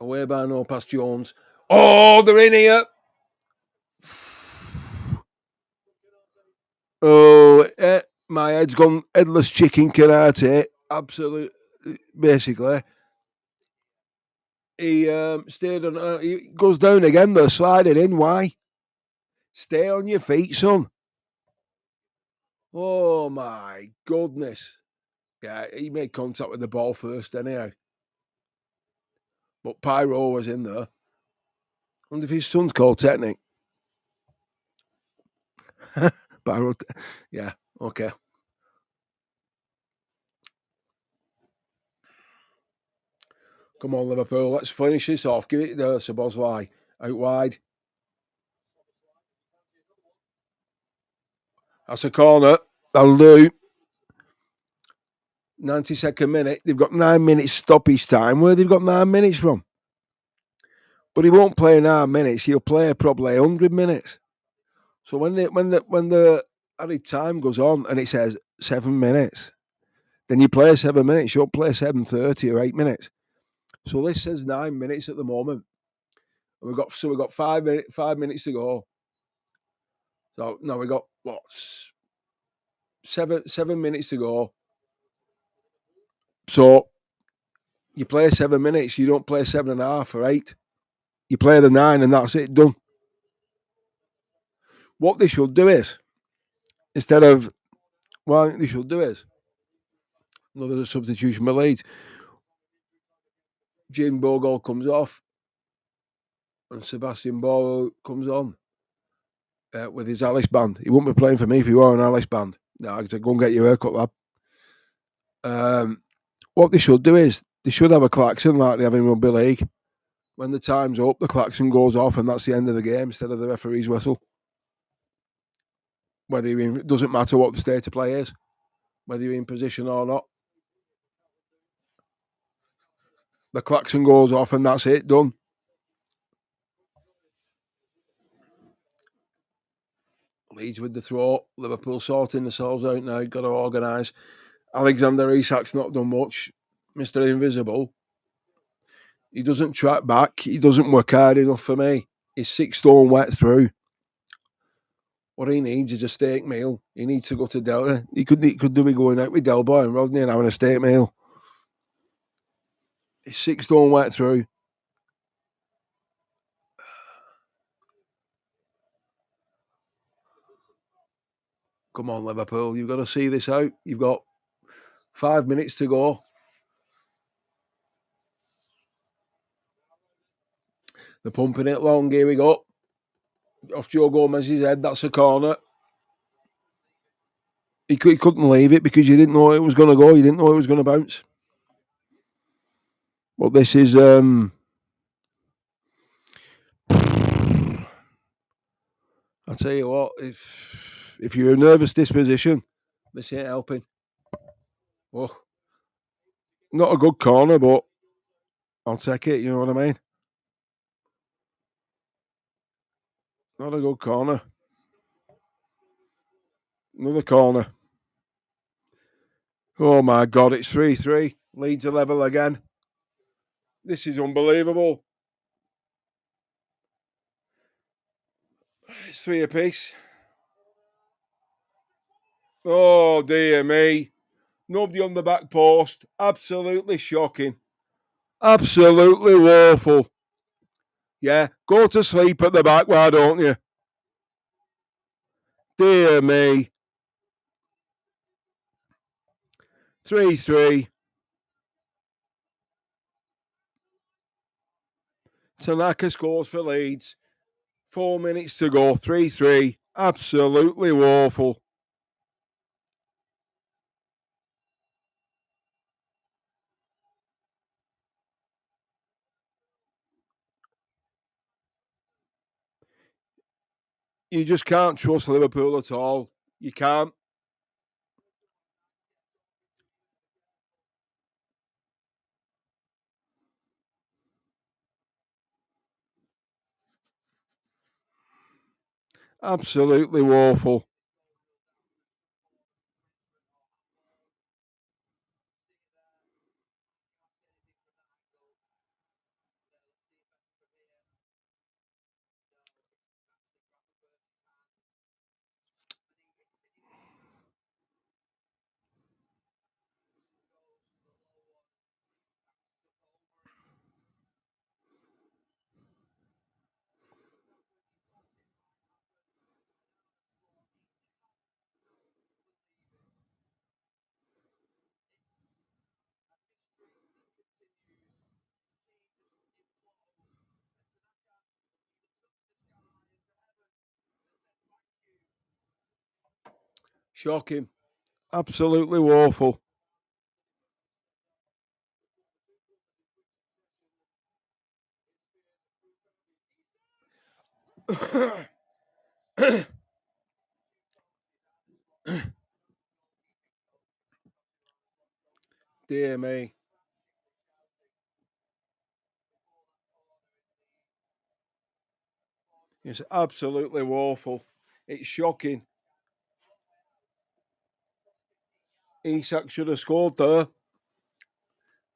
Away by no past Jones. Oh, they're in here. Oh, my head's gone headless chicken karate. Absolute, basically. He stayed on. He goes down again. They're sliding in. Why? Stay on your feet, son. Oh my goodness. Yeah, he made contact with the ball first, anyhow. But Pyro was in there. I wonder if his son's called Technic. Pyro. Yeah, okay. Come on, Liverpool. Let's finish this off. Give it there, Sabozlai. Out wide. That's a corner. That'll do. 92nd minute. They've got 9 minutes stoppage time. Where they've got 9 minutes from? But he won't play 9 minutes. He'll play probably 100 minutes. So when the added time goes on and it says 7 minutes, then you play 7 minutes. You don't play 7:30 or 8 minutes. So this says 9 minutes at the moment. And we've got 5 minutes to go. So no, we got what 7 minutes to go. So you play 7 minutes. You don't play 7.5 or 8. You play the 9, and that's it. Done. What they should do is, instead of what they should do is another substitution for Leeds. Jim Bogle comes off, and Sebastian Boro comes on with his Alice band. He wouldn't be playing for me if he wore an Alice band. No, I said, go and get your haircut, lad. What they should do is they should have a klaxon like they have in rugby league. When the time's up, the klaxon goes off, and that's the end of the game instead of the referee's whistle. It doesn't matter what the state of play is, whether you're in position or not. The klaxon goes off, and that's it, done. Leeds with the throw. Liverpool sorting themselves out now. Got to organise. Alexander Isak's not done much. Mr. Invisible. He doesn't track back. He doesn't work hard enough for me. He's 6 stone wet through. What he needs is a steak meal. He needs to go to Delta. He could do be going out with Delboy and Rodney and having a steak meal. He's 6 stone wet through. Come on, Liverpool. You've got to see this out. You've got 5 minutes to go. They're pumping it long. Here we go. Off Joe Gomez's head. That's a corner. He couldn't leave it because you didn't know it was going to go. You didn't know it was going to bounce. But this is... I'll tell you what. If you're a nervous disposition, this ain't helping. Oh, not a good corner, but I'll take it. You know what I mean? Not a good corner. Another corner. Oh my God, it's 3-3. Leeds are level again. This is unbelievable. It's 3 apiece. Oh dear me. Nobody on the back post. Absolutely shocking. Absolutely woeful. Yeah, go to sleep at the back, why don't you? Dear me. 3-3. Tanaka scores for Leeds. 4 minutes to go. 3-3. Absolutely woeful. You just can't trust Liverpool at all. You can't. Absolutely woeful. Shocking. Absolutely woeful. Dear me. It's absolutely woeful. It's shocking. Isak should have scored there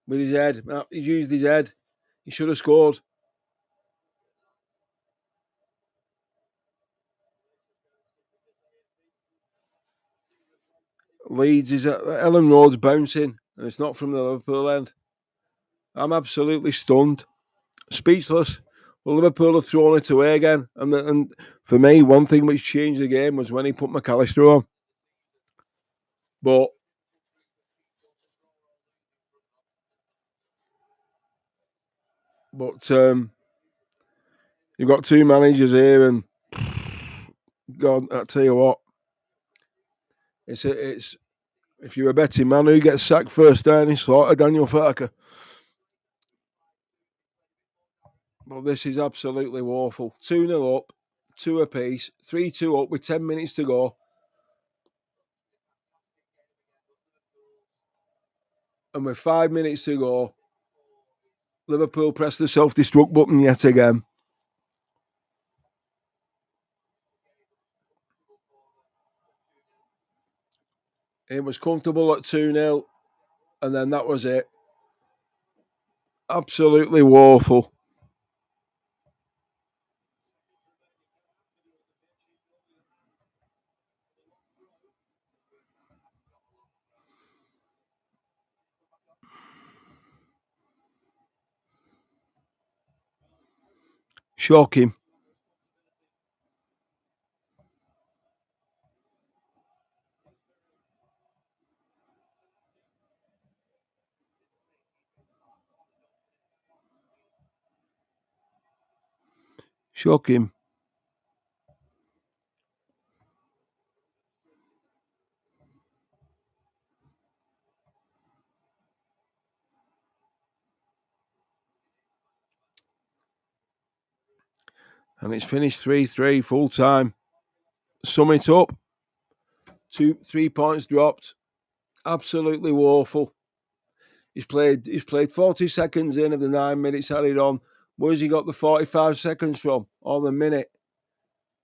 with his head. He used his head. He should have scored. Leeds is at Ellen Road's bouncing, and it's not from the Liverpool end. I'm absolutely stunned, speechless. Well, Liverpool have thrown it away again, and for me, one thing which changed the game was when he put McAllister on. But you've got two managers here, and God, I tell you what, it's if you're a betting man, who gets sacked first down is slaughter Daniel Farker. But this is absolutely woeful. 2-0 up, two apiece, 3-2 up with 10 minutes to go. And with 5 minutes to go, Liverpool pressed the self-destruct button yet again. It was comfortable at 2-0, and then that was it. Absolutely woeful. Shocking. Shocking. And it's finished 3-3 full time. Sum it up. 3 points dropped. Absolutely woeful. He's played 40 seconds in of the 9 minutes added on. Where's he got the 45 seconds from? Or the minute?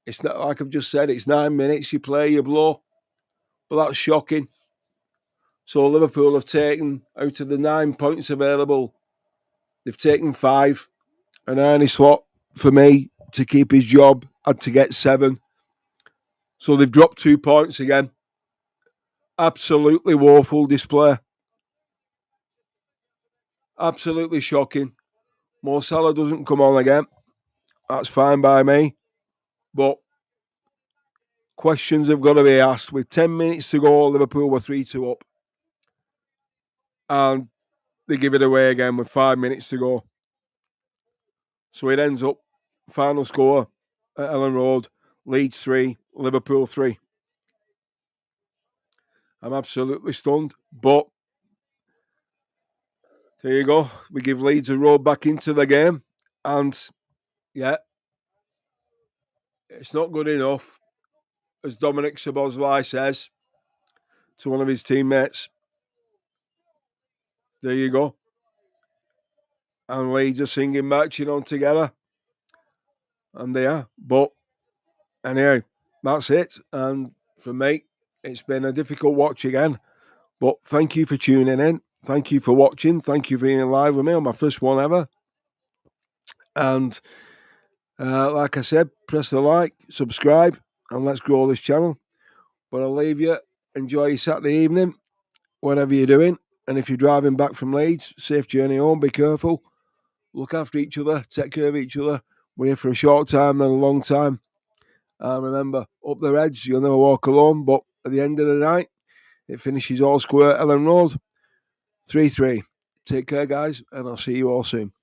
It's not like I've just said, it's 9 minutes, you play, you blow. But that's shocking. So Liverpool have taken, out of the 9 points available, they've taken 5. And Ernie Slot, for me, to keep his job, had to get 7. So they've dropped 2 points again. Absolutely woeful display. Absolutely shocking. Mo Salah doesn't come on again. That's fine by me. But questions have got to be asked. With 10 minutes to go, Liverpool were 3-2 up. And they give it away again with 5 minutes to go. So it ends up, final score at Ellen Road, Leeds 3, Liverpool 3. I'm absolutely stunned. But there you go. We give Leeds a road back into the game. And yeah, it's not good enough, as Dominic Szoboszlai says to one of his teammates. There you go. And Leeds are singing marching on together. And they are. But anyway, that's it. And for me, it's been a difficult watch again. But thank you for tuning in. Thank you for watching. Thank you for being live with me on my first one ever. And like I said, press the like, subscribe, and let's grow this channel. But I'll leave you. Enjoy your Saturday evening, whatever you're doing. And if you're driving back from Leeds, safe journey home. Be careful. Look after each other. Take care of each other. We're here for a short time, then a long time. And remember, up the Reds, you'll never walk alone. But at the end of the night, it finishes all square Ellen Road, 3-3. Take care, guys, and I'll see you all soon.